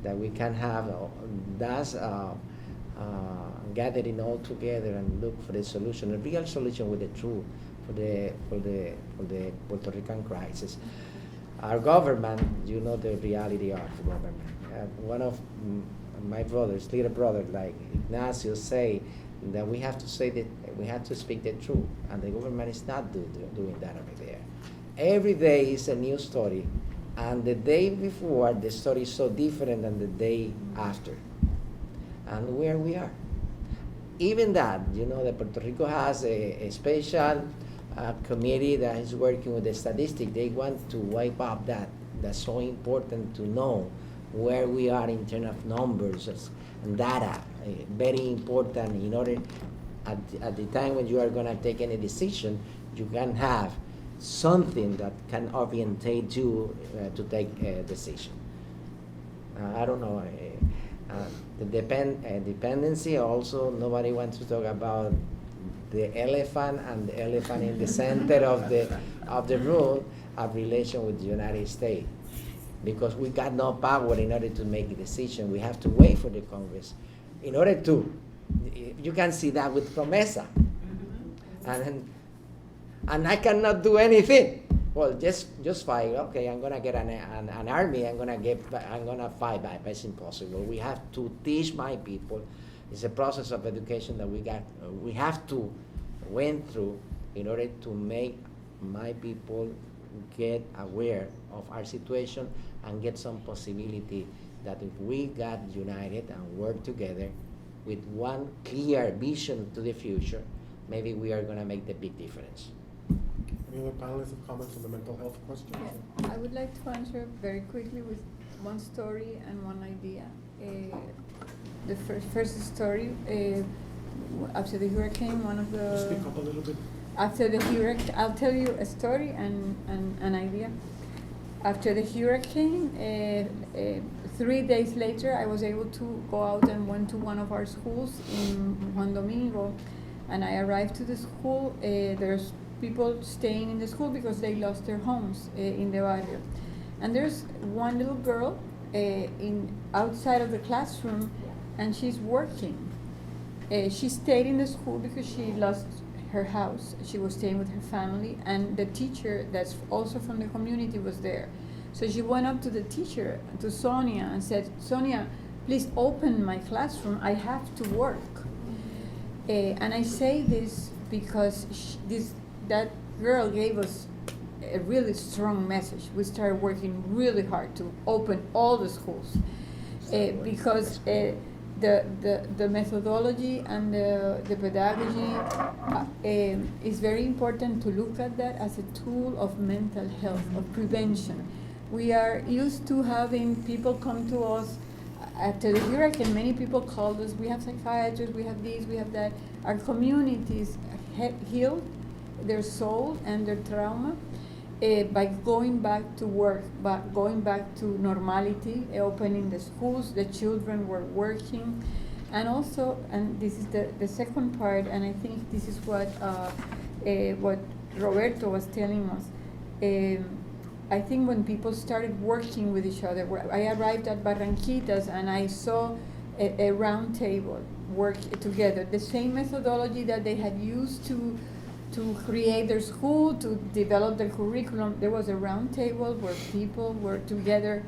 that we can have that gathering all together and look for the solution, a real solution with the truth for the Puerto Rican crisis. Our government, you know the reality of the government. One of my brothers, little brother, like Ignacio, say that we have to speak the truth, and the government is not doing that over there. Every day is a new story, and the day before the story is so different than the day after, and where we are. Even that, you know, that Puerto Rico has a special committee that is working with the statistics. They want to wipe up that. That's so important to know where we are in terms of numbers and data. Very important in order at the time when you are going to take any decision, you can have something that can orientate you to take a decision. I don't know. The dependency also, nobody wants to talk about the elephant and the elephant in the center of the room of relation with the United States. Because we got no power in order to make a decision. We have to wait for the Congress. In order to, you can see that with Promesa. And I cannot do anything. Well, just fight. Okay, I'm gonna get an army. I'm gonna fight back. It's impossible. We have to teach my people. It's a process of education that we have to went through in order to make my people get aware of our situation and get some possibility that if we got united and work together with one clear vision to the future, maybe we are going to make the big difference. Any other panelists have comments on the mental health question? Yeah, I would like to answer very quickly with one story and one idea. The first story, after the hurricane, one of the... Speak up a little bit. After the hurricane, I'll tell you a story and an idea. After the hurricane, 3 days later, I was able to go out and went to one of our schools in Juan Domingo, and I arrived to the school. There's people staying in the school because they lost their homes in the barrio. And there's one little girl outside of the classroom, and she's working. She stayed in the school because she lost her house. She was staying with her family, and the teacher that's also from the community was there. So she went up to the teacher, to Sonia, and said, "Sonia, please open my classroom. I have to work." And I say this because that girl gave us a really strong message. We started working really hard to open all the schools because the methodology and the pedagogy is very important to look at that as a tool of mental health, of prevention. We are used to having people come to us after the hurricane. Many people called us. We have psychiatrists, we have this, we have that. Our communities healed their soul and their trauma by going back to work, going back to normality, opening the schools. The children were working, and also, and this is the second part, and I think this is what Roberto was telling us. I think when people started working with each other, I arrived at Barranquitas and I saw a round table work together, the same methodology that they had used to create their school, to develop their curriculum. There was a round table where people were together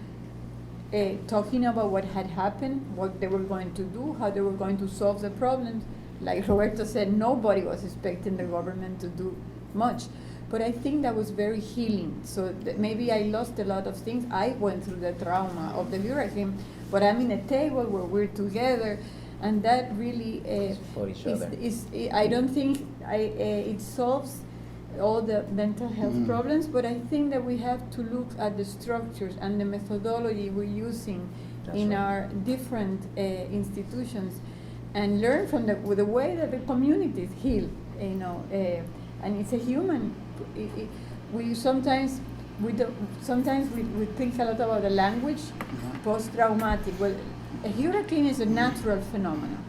talking about what had happened, what they were going to do, how they were going to solve the problems. Like Roberto said, nobody was expecting the government to do much. But I think that was very healing. So maybe I lost a lot of things. I went through the trauma of the hurricane, but I'm in a table where we're together, and that really for each other. I don't think it solves all the mental health problems, but I think that we have to look at the structures and the methodology we're using in our different institutions and learn from the way that the communities heal, you know. And it's a human. We sometimes we don't, sometimes we think a lot about the language, post-traumatic. Well, a hurricane is a natural phenomenon.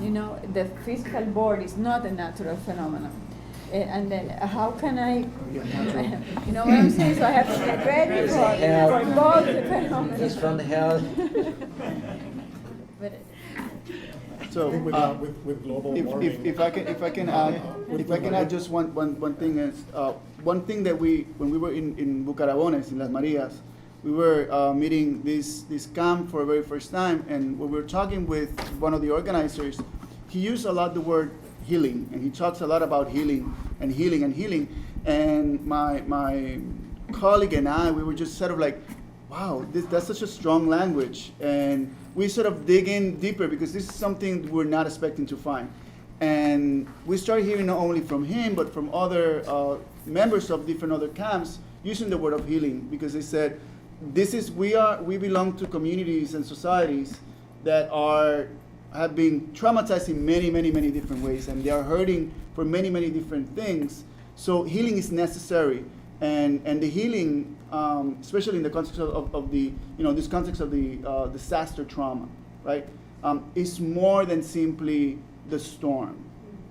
You know, the physical board is not a natural phenomenon. And then how can I, you know what I'm saying? So I have to get ready for both the phenomena. He's from hell. But, So, I think with global warming. if I can add just one thing is, one thing that when we were in Bucarabones, in Las Marias, we were meeting this camp for the very first time, and when we were talking with one of the organizers, he used a lot the word healing, and he talks a lot about healing and healing and healing. And my colleague and I, we were just sort of like, wow, that's such a strong language. And we sort of dig in deeper because this is something we're not expecting to find. And we started hearing not only from him, but from other members of different other camps using the word of healing, because they said, we belong to communities and societies that have been traumatized in many, many, many different ways, and they are hurting for many, many different things. So healing is necessary, and the healing, especially in the context of the, this context of the disaster trauma, right, is more than simply the storm,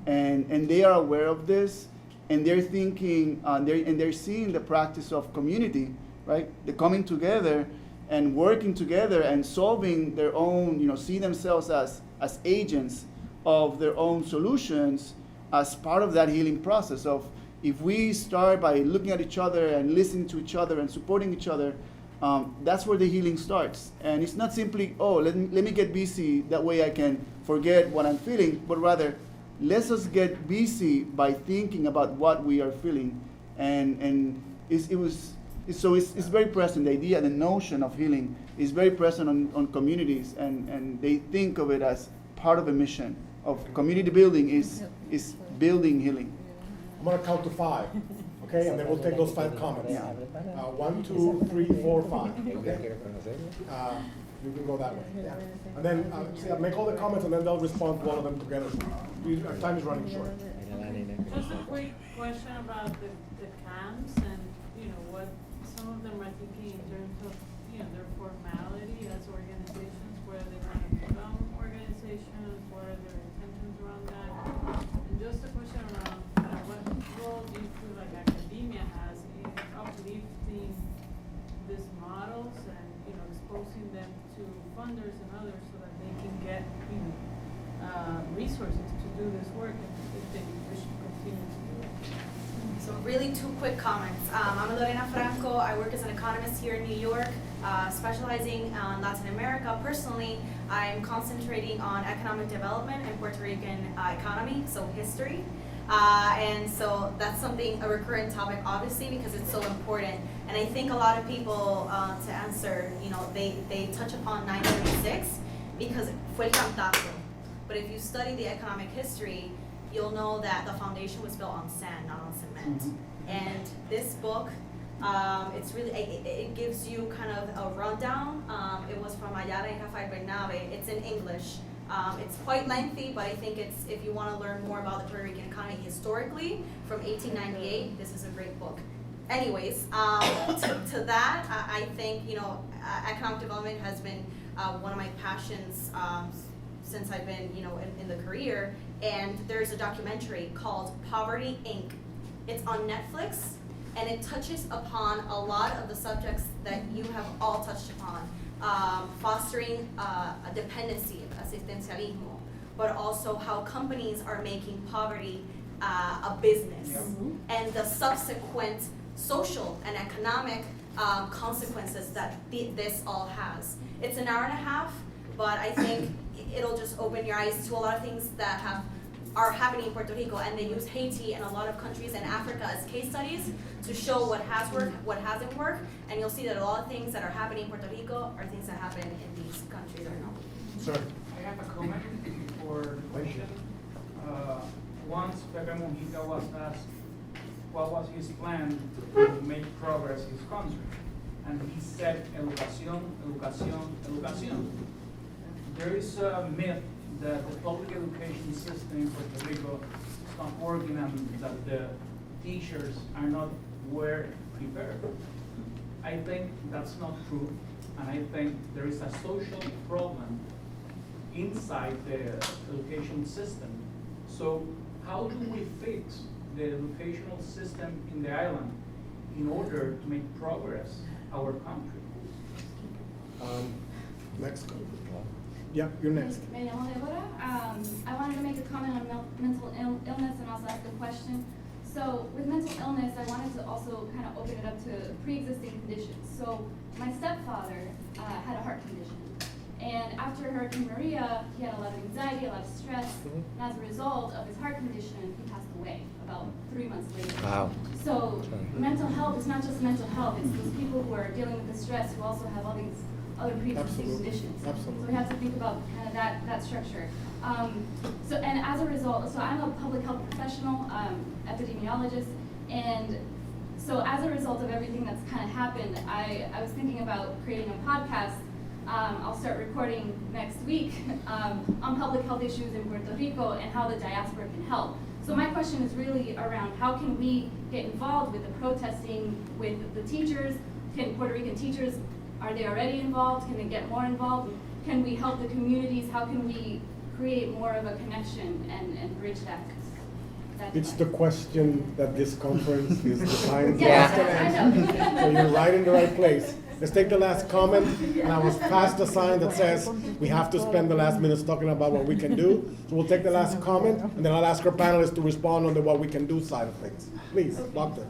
and they are aware of this, and they're thinking, and they're seeing the practice of community, right, the coming together and working together and solving their own, see themselves as agents of their own solutions as part of that healing process of, if we start by looking at each other and listening to each other and supporting each other, that's where the healing starts. And it's not simply, let me get busy, that way I can forget what I'm feeling, but rather, let's us get busy by thinking about what we are feeling. And it's very present. The idea, the notion of healing is very present on communities, and they think of it as part of a mission of community building is building healing. I'm gonna count to 5, okay, and then we'll take those 5 comments. 1, 2, 3, 4, 5. Okay? You can go that way. Yeah. And then make all the comments, and then they'll respond to all of them together. Our time is running short. Just a quick question about the camps and what some of them are thinking in terms of their formality as organizations, where they want to become organizations, what are their intentions around that, and just a question around what role do you feel like academia has in uplifting these models and exposing them to funders and others so that they can get resources to do this work if they wish to continue to do it. So really 2 quick comments. I'm Lorena Franco. I work as an economist here in New York, specializing on Latin America. Personally, I'm concentrating on economic development and Puerto Rican economy, so history. And so that's a recurrent topic, obviously, because it's so important. And I think a lot of people, to answer, they touch upon 936 because fue el cantazo. But if you study the economic history, you'll know that the foundation was built on sand, not on cement. Mm-hmm. And this book, it gives you kind of a rundown. It was from Ayala and Rafael Bernabe. It's in English. It's quite lengthy, but I think if you want to learn more about the Puerto Rican economy historically, from 1898, this is a great book. Anyways, to that, I think, economic development has been one of my passions since I've been, in the career. And there's a documentary called Poverty, Inc. It's on Netflix, and it touches upon a lot of the subjects that you have all touched upon. Fostering a dependency, asistencialismo, but also how companies are making poverty a business, and the subsequent social and economic consequences that this all has. It's an hour and a half, but I think it'll just open your eyes to a lot of things that are happening in Puerto Rico, and they use Haiti and a lot of countries in Africa as case studies to show what has worked, what hasn't worked, and you'll see that a lot of things that are happening in Puerto Rico are things that happen in these countries or not. Sir. I have a comment for the question. Once Pepe Mujica was asked what was his plan to make progress in his country, and he said, educación, educación, educación. There is a myth that the public education system in Puerto Rico is not working and that the teachers are not well prepared. I think that's not true, and I think there is a social problem inside the education system. So how do we fix the educational system in the island in order to make progress our country? Next. Yeah, you're next. Me llamo Deborah. I wanted to make a comment on mental illness and also ask a question. So with mental illness, I wanted to also kind of open it up to pre-existing conditions. So my stepfather had a heart condition. And after Hurricane Maria, he had a lot of anxiety, a lot of stress. And as a result of his heart condition, he passed away about 3 months later. Wow. So mental health is not just mental health. It's those people who are dealing with the stress who also have all these other pre-existing Absolutely. conditions. Absolutely. So we have to think about kind of that structure. And as a result, so I'm a public health professional, epidemiologist, and so as a result of everything that's kind of happened, I was thinking about creating a podcast. I'll start recording next week on public health issues in Puerto Rico and how the diaspora can help. So my question is really around how can we get involved with the protesting with the teachers? Can Puerto Rican teachers, are they already involved? Can they get more involved? Can we help the communities? How can we create more of a connection and bridge that? It's the question that this conference is designed to Yeah, ask and answer. So you're right in the right place. Let's take the last comment, and I was passed a sign that says we have to spend the last minutes talking about what we can do. So we'll take the last comment, and then I'll ask our panelists to respond on the what we can do side of things. Please, doctor.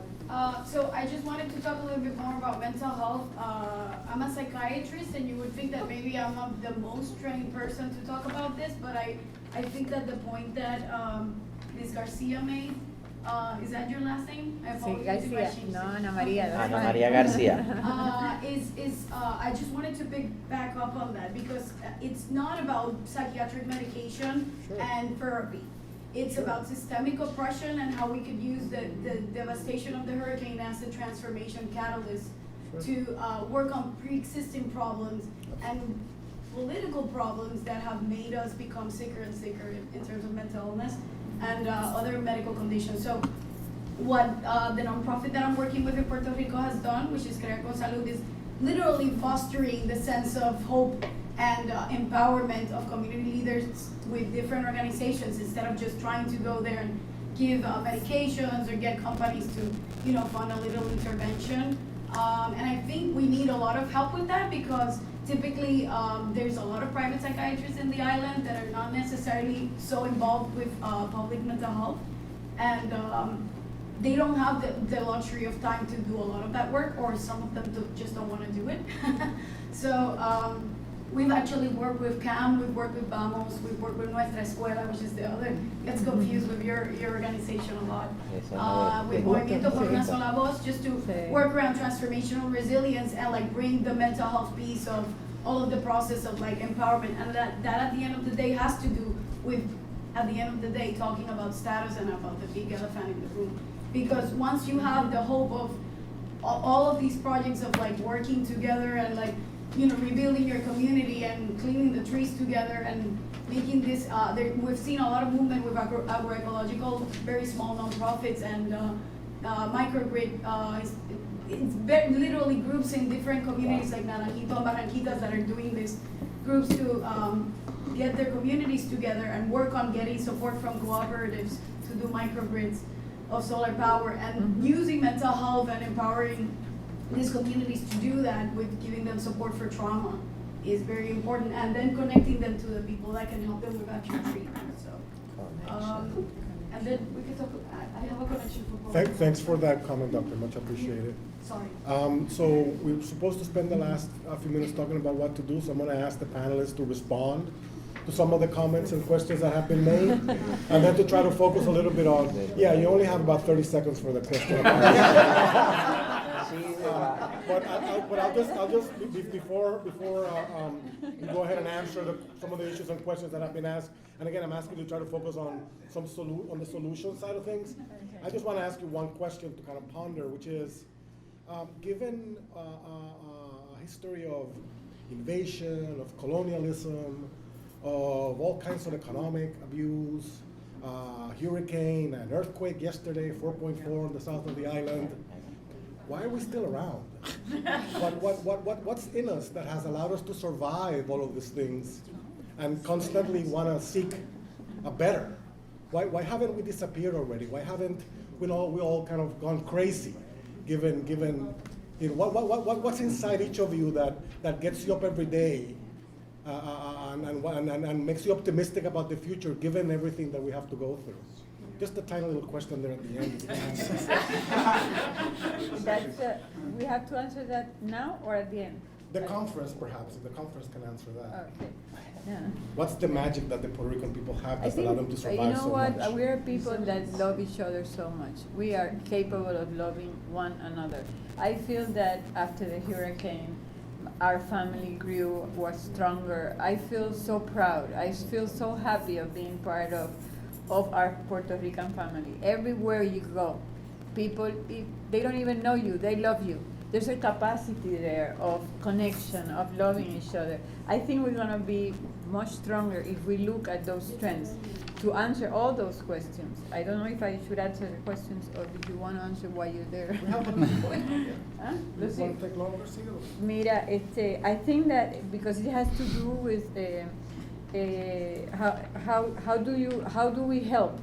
So I just wanted to talk a little bit more about mental health. I'm a psychiatrist, and you would think that maybe I'm not the most trained person to talk about this, but I think that the point that Ms. Garcia made, is that your last name? I Sí, apologize if I García. changed No, it. Ana María. that's Ana fine. María García. I just wanted to pick back up on that because it's not about psychiatric medication Sure. and therapy. It's about systemic oppression and how we could use the devastation of the hurricane as a transformation catalyst to work on pre-existing problems and political problems that have made us become sicker and sicker in terms of mental illness and other medical conditions. So what the nonprofit that I'm working with in Puerto Rico has done, which is Salud, is literally fostering the sense of hope and empowerment of community leaders with different organizations instead of just trying to go there and give medications or get companies to, fund a little intervention. And I think we need a lot of help with that because typically there's a lot of private psychiatrists in the island that are not necessarily so involved with public mental health. And they don't have the luxury of time to do a lot of that work, or some of them just don't want to do it. So we've actually worked with CAM, we've worked with Vamos, we've worked with Nuestra Escuela, which is the other, gets confused with your organization a lot. With Movimiento por una sola voz, just to work around transformational resilience and bring the mental health piece of all of the process of empowerment, and that at the end of the day has to do with, at the end of the day, talking about status and about the big elephant in the room. Because once you have the hope of all of these projects of working together and rebuilding your community and cleaning the trees together and making this, we've seen a lot of movement with agroecological, very small nonprofits and microgrid. It's literally groups in different communities like Naranjito and Barranquitas that are doing these groups to get their communities together and work on getting support from cooperatives to do microgrids of solar power and using mental health and empowering these communities to do that with giving them support for trauma is very important, and then connecting them to the people that can help them with actual treatment. So, and then we can talk. I have a connection for both. Thanks for that comment, doctor. Much appreciated. Sorry. So we're supposed to spend the last few minutes talking about what to do, so I'm going to ask the panelists to respond to some of the comments and questions that have been made, and then to try to focus a little bit on, you only have about 30 seconds for the question. But I'll just before you go ahead and answer some of the issues and questions that have been asked. And again, I'm asking you to try to focus on on the solution side of things. I just want to ask you one question to kind of ponder, which is, given a history of invasion, of colonialism, of all kinds of economic abuse, hurricane, an earthquake yesterday, 4.4 on the south of the island. Why are we still around? But what's in us that has allowed us to survive all of these things and constantly want to seek a better? Why haven't we disappeared already? Why haven't we all kind of gone crazy? Given you know, what's inside each of you that gets you up every day and makes you optimistic about the future, given everything that we have to go through? Just a tiny little question there at the end. That's, we have to answer that now or at the end? The conference, perhaps. The conference can answer that. Okay. Yeah. What's the magic that the Puerto Rican people have I that's think, allowed them to survive you know so what? much? We're people that love each other so much. We are capable of loving one another. I feel that after the hurricane, our family grew, was stronger. I feel so proud. I feel so happy of being part of our Puerto Rican family. Everywhere you go, people, they don't even know you, they love you. There's a capacity there of connection, of loving each other. I think we're gonna be much stronger if we look at those strengths to answer all those questions. I don't know if I should answer the questions or if you want to answer why you're there. We have one. ¿Ah? You Lucy? want to take longer, García? Mira, I think that because it has to do with how do we help?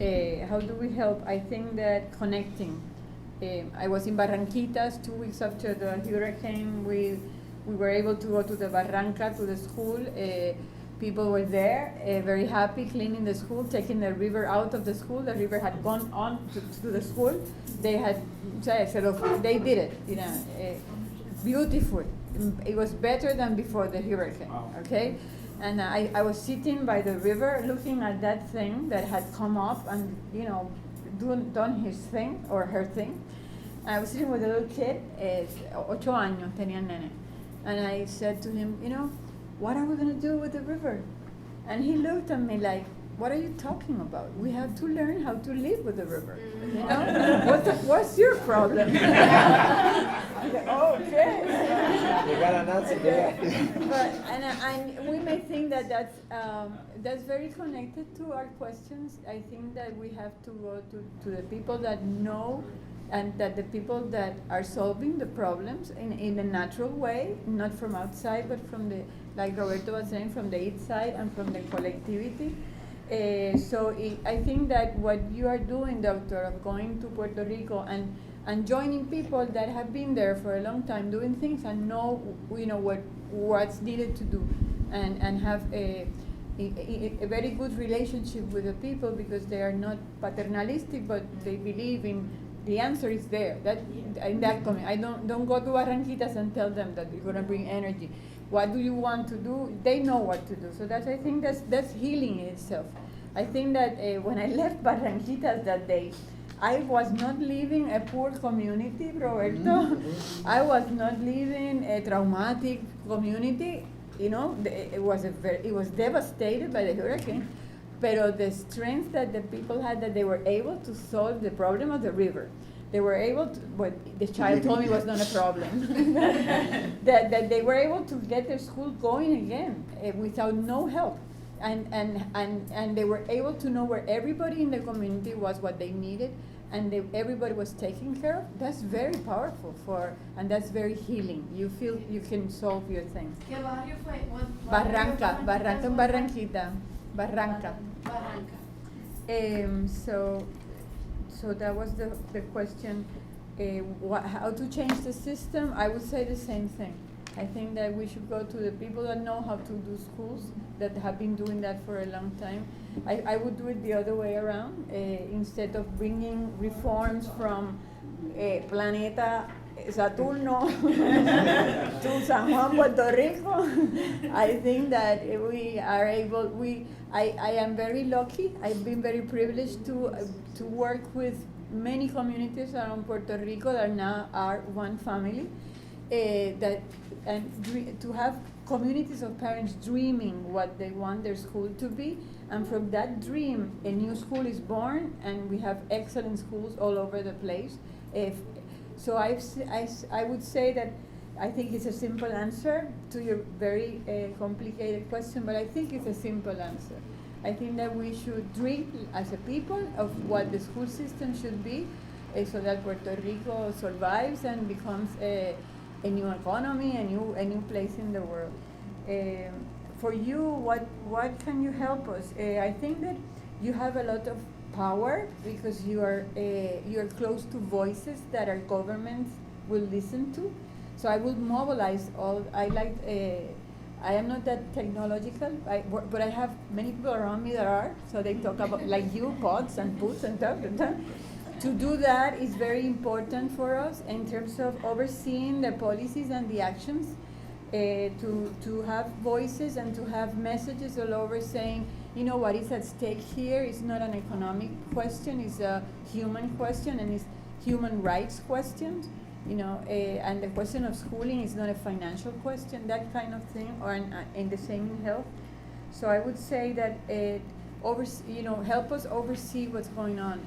I think that connecting. I was in Barranquitas 2 weeks after the hurricane. We were able to go to the Barranca, to the school. People were there, very happy, cleaning the school, taking the river out of the school. The river had gone on to the school. They had, they did it, you know, beautiful. It was better than before the hurricane, okay? And I was sitting by the river looking at that thing that had come up and, you know, done his thing or her thing. I was sitting with a little kid, 8 años tenía el nene. And I said to him, you know, what are we going to do with the river? And he looked at me like, what are you talking about? We have to learn how to live with the river. You know, what's your problem? I said, okay. You got an answer there. But and we may think that that's very connected to our questions. I think that we have to go to the people that know, and that the people that are solving the problems in a natural way, not from outside, but from the, like Roberto was saying, from the inside and from the collectivity. I think that what you are doing, Doctor, of going to Puerto Rico and joining people that have been there for a long time, doing things and know, you know, what's needed to do, and have a very good relationship with the people, because they are not paternalistic, but they believe in the answer is there. That in that comment, I don't go to Barranquitas and tell them that you're gonna bring energy. What do you want to do? They know what to do. So I think that's healing in itself. I think that when I left Barranquitas that day, I was not leaving a poor community, Roberto. I was not leaving a traumatic community. You know, it was devastated by the hurricane. But the strength that the people had, that they were able to solve the problem of the river. They were able to, what the child told me was not a problem, that they were able to get their school going again without no help. And they were able to know where everybody in the community was, what they needed, and everybody was taken care of. That's very powerful and that's very healing. You feel you can solve your things. ¿Qué barrio fue? Barranca en Barranquita. Barranca. So that was the question. How to change the system? I would say the same thing. I think that we should go to the people that know how to do schools, that have been doing that for a long time. I would do it the other way around. Instead of bringing reforms from Planeta Saturno to San Juan, Puerto Rico, I think that we are able, I am very lucky, I've been very privileged to work with many communities around Puerto Rico that now are one family, to have communities of parents dreaming what they want their school to be, and from that dream a new school is born, and we have excellent schools all over the place. So I would say that I think it's a simple answer to your very complicated question, but I think it's a simple answer. I think that we should dream as a people of what the school system should be, so that Puerto Rico survives and becomes a new economy, a new place in the world. For you, what can you help us? I think that you have a lot of power because you are close to voices that our governments will listen to. So I will mobilize all. I am not that technological, but I have many people around me that are. So they talk about like you, pods and puts and stuff. To do that is very important for us in terms of overseeing the policies and the actions. To have voices and to have messages all over saying, you know, what is at stake here is not an economic question, it's a human question, and it's human rights questions, you know, and the question of schooling is not a financial question, that kind of thing, or in the same in health. So I would say that help us oversee what's going on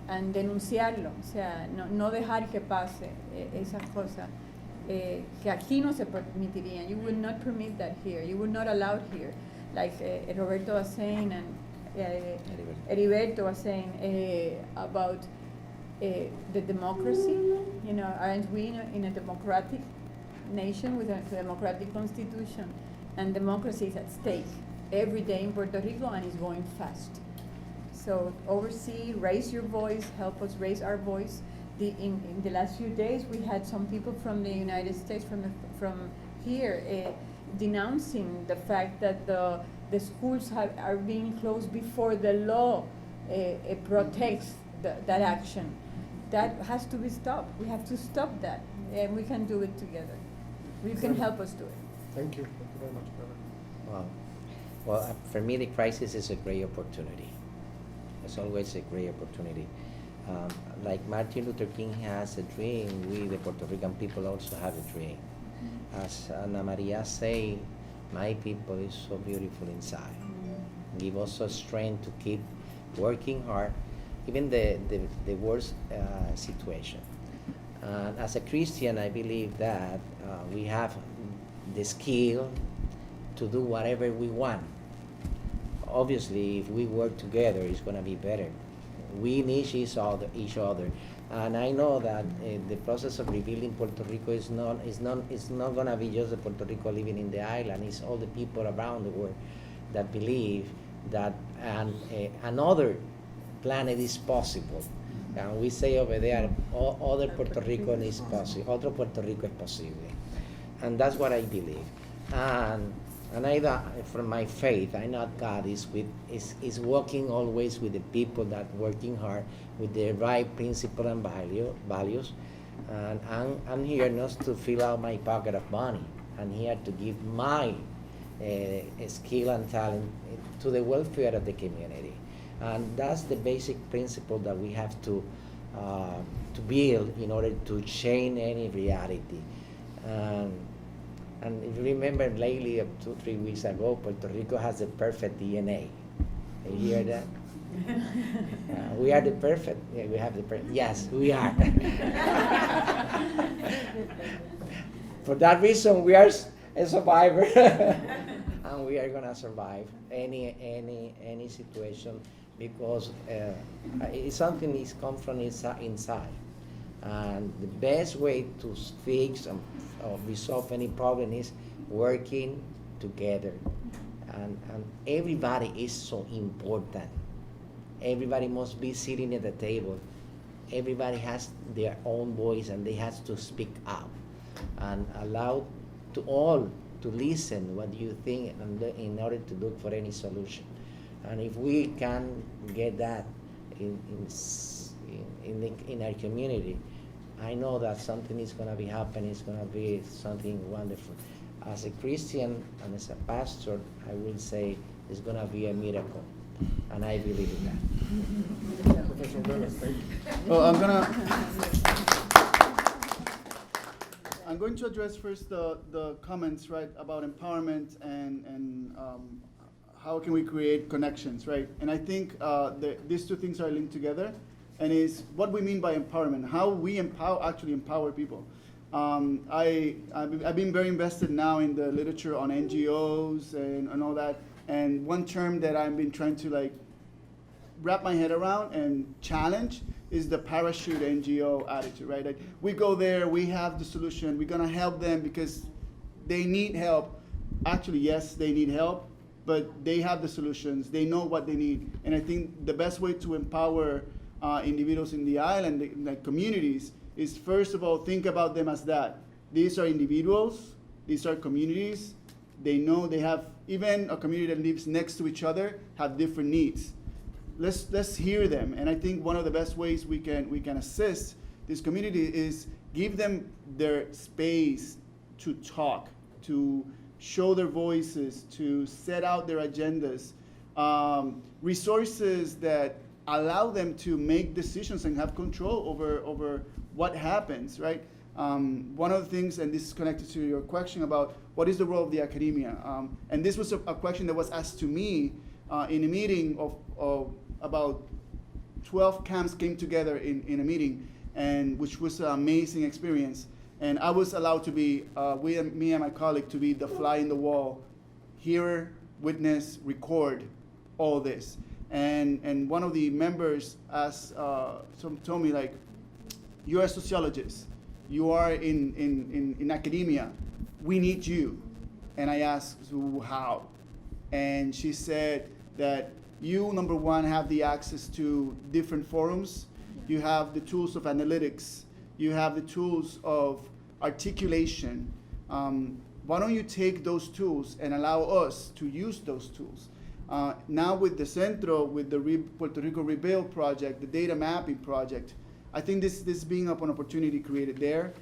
and denunciarlo, o sea, no dejar que pase esas cosas. Que aquí no se permitirían. You would not permit that here. You would not allow it here. Like Roberto was saying and Heriberto was saying about the democracy. You know, aren't we in a democratic nation with a democratic constitution? And democracy is at stake every day in Puerto Rico and is going fast. So oversee, raise your voice, help us raise our voice. In the last few days, we had some people from the United States, from here, denouncing the fact that the schools are being closed before the law protects that action. That has to be stopped. We have to stop that, and we can do it together. You can help us do it. Thank you. Thank you very much, brother. Well, for me, the crisis is a great opportunity. It's always a great opportunity. Like Martin Luther King has a dream, we the Puerto Rican people also have a dream. As María say, my people is so beautiful inside. Give us a strength to keep working hard, even the worst situation. As a Christian, I believe that we have the skill to do whatever we want. Obviously, if we work together, it's going to be better. We need each other, and I know that the process of rebuilding Puerto Rico is not going to be just the Puerto Rico living in the island. It's all the people around the world that believe that another planet is possible, and we say over there, other Puerto Rico is possible. Otro Puerto Rico es posible, and that's what I believe. And from my faith, I know God is working always with the people that working hard with the right principle and values. And I'm here not to fill out my pocket of money. I'm here to give my skill and talent to the welfare of the community. And that's the basic principle that we have to build in order to change any reality. And if you remember lately, 2-3 weeks ago, Puerto Rico has the perfect DNA. You hear that? We are the perfect. Yeah, we have the perfect. Yes, we are. For that reason, we are a survivor, and we are gonna survive any situation because it's something is come from inside. And the best way to fix and resolve any problem is working together. And everybody is so important. Everybody must be sitting at the table. Everybody has their own voice and they have to speak up and allow to all to listen what you think in order to look for any solution. And if we can get that in our community, I know that something is going to be happening. It's going to be something wonderful. As a Christian and as a pastor, I will say it's going to be a miracle, and I believe in that. Professor Vélez, thank you. Well, I'm going to address first the comments, right, about empowerment and how can we create connections, right? And I think these two things are linked together. And is what we mean by empowerment, how we actually empower people. I've been very invested now in the literature on NGOs and all that. And one term that I've been trying to like wrap my head around and challenge is the parachute NGO attitude, right? Like, we go there, we have the solution, we're gonna help them because they need help. Actually, yes, they need help, but they have the solutions, they know what they need. And I think the best way to empower individuals in the island, the communities, is first of all, think about them as that. These are individuals, these are communities, they know they have, even a community that lives next to each other, have different needs. Let's hear them. And I think one of the best ways we can assist this community is give them their space to talk, to show their voices, to set out their agendas, resources that allow them to make decisions and have control over what happens, right? One of the things, and this is connected to your question about what is the role of the academia, and this was a question that was asked to me in a meeting of about 12 camps came together in a meeting, and which was an amazing experience. And I was allowed to be, me and my colleague, to be the fly in the wall, hear, witness, record all this. And one of the members asked, told me, like, you're a sociologist, you are in academia, we need you. And I asked, so how? And she said that you, number one, have the access to different forums, you have the tools of analytics, you have the tools of articulation. Why don't you take those tools and allow us to use those tools? Now with the Centro, with the Puerto Rico Rebuild project, the data mapping project, I think this being up an opportunity created there.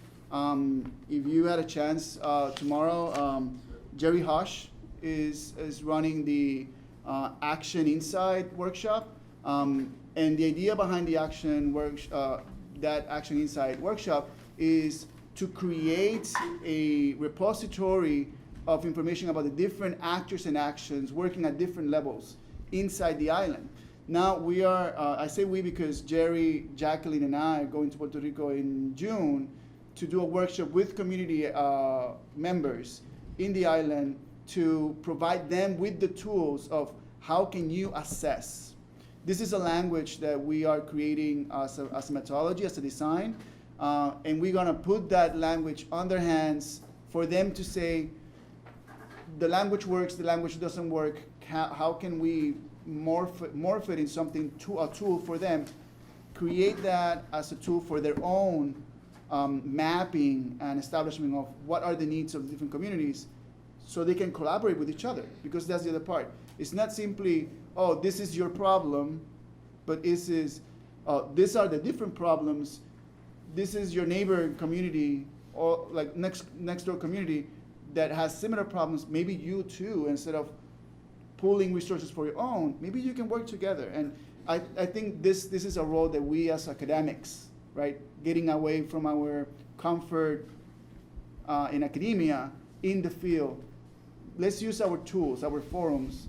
If you had a chance tomorrow, Jerry Hosh is running the Action Inside workshop. And the idea behind the that Action Inside workshop is to create a repository of information about the different actors and actions working at different levels inside the island. Now we are, I say we because Jerry, Jacqueline, and I are going to Puerto Rico in June to do a workshop with community members in the island to provide them with the tools of how can you assess. This is a language that we are creating as a methodology, as a design, and we're gonna put that language on their hands for them to say, the language works, the language doesn't work, how can we morph it in something, a tool for them, create that as a tool for their own mapping and establishment of what are the needs of the different communities so they can collaborate with each other, because that's the other part. It's not simply, oh, this is your problem, but these are the different problems, this is your neighbor community, or like next door community that has similar problems, maybe you too, instead of pooling resources for your own, maybe you can work together. And I think this is a role that we as academics, right, getting away from our comfort in academia, in the field, let's use our tools, our forums,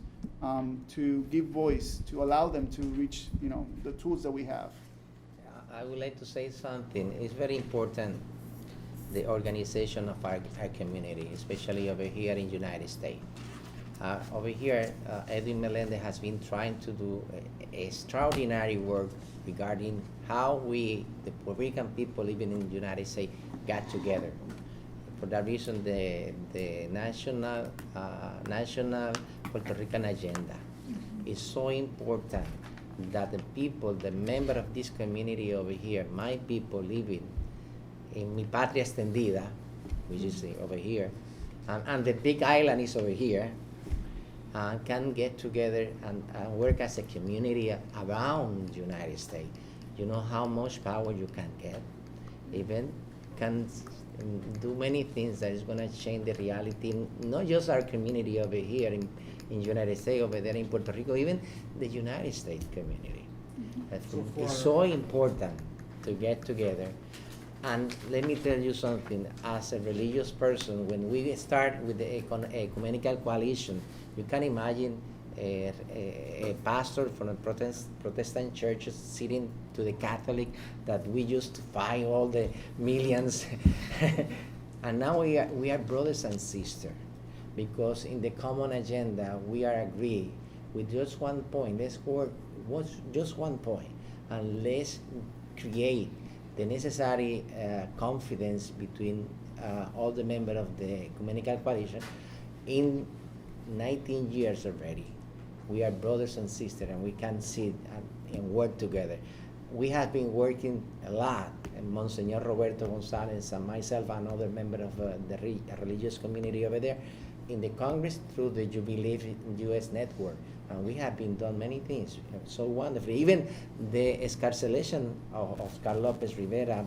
to give voice, to allow them to reach, the tools that we have. I would like to say something. It's very important, the organization of our community, especially over here in the United States. Over here, Edwin Melendez has been trying to do extraordinary work regarding how we, the Puerto Rican people living in the United States, got together. For that reason, the national Puerto Rican agenda is so important that the people, the member of this community over here, my people living in mi patria extendida, which is over here, and the big island is over here, can get together and work as a community around the United States. You know how much power you can get, even can do many things that is going to change the reality, not just our community over here in the United States, over there in Puerto Rico, even the United States community. Mm-hmm. It's so important to get together. And let me tell you something, as a religious person, when we start with the Ecumenical Coalition, you can imagine a pastor from a Protestant church sitting to the Catholic that we used to fight all the millions. And now we are brothers and sisters, because in the common agenda we are agree with just one point. Let's work just one point, and let's create the necessary confidence between all the members of the Ecumenical Coalition. In 19 years already, we are brothers and sisters, and we can sit and work together. We have been working a lot, and Monsignor Roberto Gonzalez and myself and other members of the religious community over there, in the Congress through the Jubilee U.S. network. And we have been done many things so wonderfully. Even the excarceration of Oscar Lopez Rivera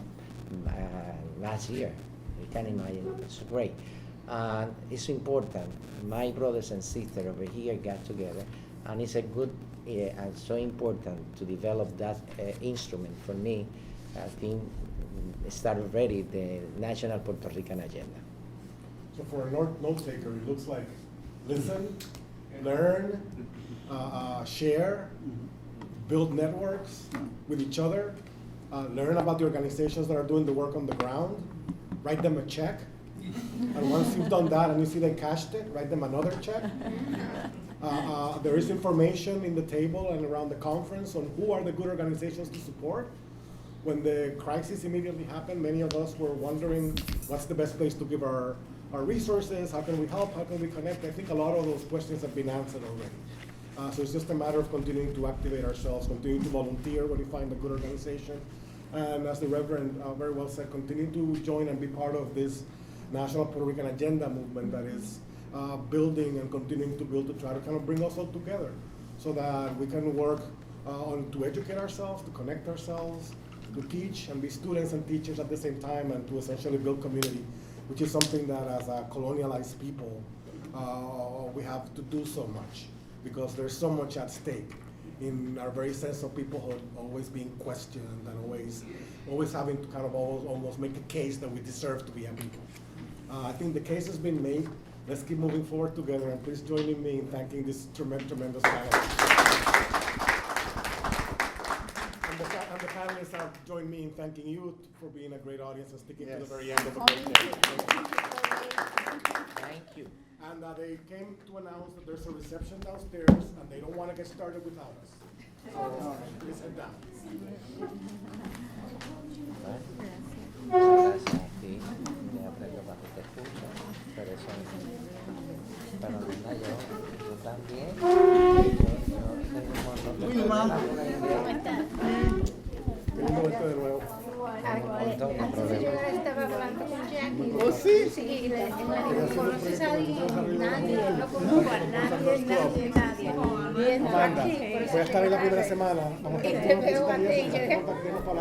last year, you can imagine, it's great. It's important. My brothers and sisters over here got together, and it's a good and so important to develop that instrument for me. I think start already the national Puerto Rican agenda. So for a note taker, it looks like listen, learn, share, build networks with each other, learn about the organizations that are doing the work on the ground, write them a check, and once you've done that and you see they cashed it, write them another check. There is information in the table and around the conference on who are the good organizations to support. When the crisis immediately happened, many of us were wondering what's the best place to give our resources, how can we help, how can we connect? I think a lot of those questions have been answered already. So it's just a matter of continuing to activate ourselves, continuing to volunteer when you find a good organization. And as the Reverend very well said, continue to join and be part of this national Puerto Rican agenda movement that is building and continuing to build to try to kind of bring us all together so that we can work to educate ourselves, to connect ourselves, to teach and be students and teachers at the same time, and to essentially build community, which is something that as a colonialized people, we have to do so much because there's so much at stake in our very sense of peoplehood, always being questioned and always having to kind of almost make a case that we deserve to be a people. I think the case has been made. Let's keep moving forward together, and please join me in thanking this tremendous panel. And the panelists have joined me in thanking you for being a great audience and sticking to the very end of the great day. Thank you. And they came to announce that there's a reception downstairs, and they don't want to get started without us. So please head down. Gracias a ti, me aprendo para que te escucho, pero eso pero nada, yo también, Un momento de nuevo. Yo estaba hablando con Jackie. ¿Oh, sí? Sí, y le dijo, ¿conoces a alguien? Nadie, no conozco a nadie. Viendo Amanda, aquí, por voy eso a estar ahí la te primera veo. semana. Vamos a Y estar te veo a ti, y yo dije,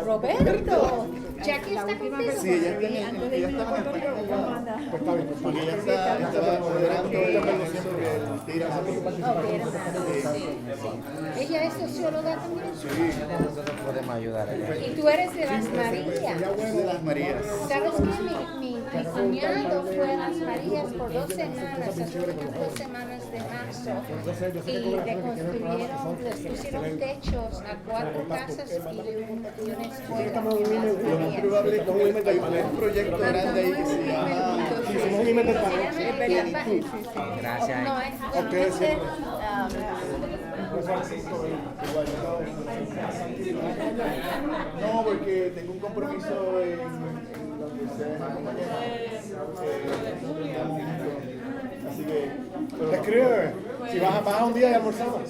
Roberto, Jackie está contigo. Sí, ella estaba en España. Pues está bien, Porque ella estaba moderando sobre el tira. Ella es socióloga también. nosotros podemos ayudar a ella. Y tú eres de Las Marías. De las Marías. ¿Sabes qué? Mi cuñado fue a Las Marías por 2 semanas, las últimas 2 semanas de marzo, y les pusieron techos a 4 casas y una escuela en Las Lo más Marías. probable es que hay un proyecto grande ahí que se llama Gracias. No, es No, porque tengo un compromiso en donde ustedes me acompañan. Así que. Te escribe, si vas un día y almorzamos.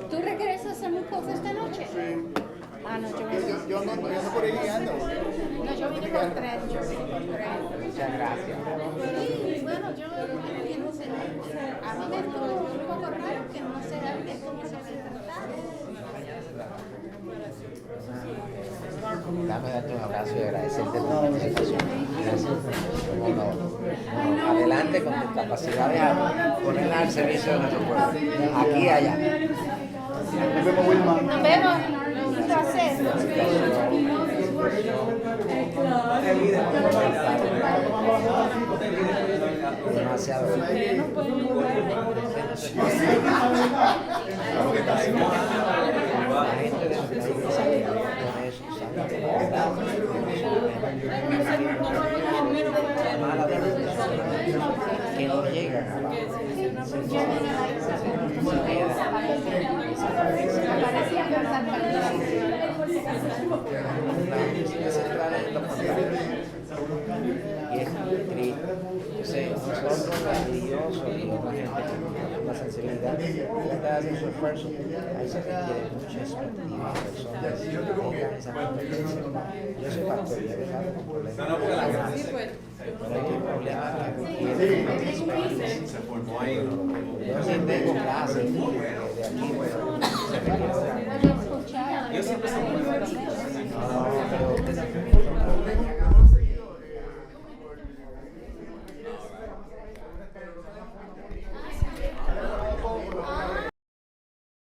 ¿Tú regresas a Nueva esta noche? Sí. Ah, no, Yo ando por ahí ando. No, yo vine por tren. Muchas gracias. Sí, bueno, yo no sé. A mí me estuvo un poco raro que no sé de cómo se hace tratado. Dame darte un abrazo y agradecerte por la presentación. Gracias. Adelante con tus capacidades a ponerlas al servicio de nuestro pueblo. Aquí y allá. Nos vemos, Wilma. Nos vemos. Un placer. Demasiado. La gente de nuestra iglesia con eso, que no llegan a la Entonces, nosotros los religiosos y la gente con la sensibilidad que hacen su esfuerzo, ahí se requiere mucha expertise, personas que tengan esa competencia. Yo soy pastor y he dejado con problemas. Sí, pues. Pero hay problemas que requieren expertise. Yo sí tengo clases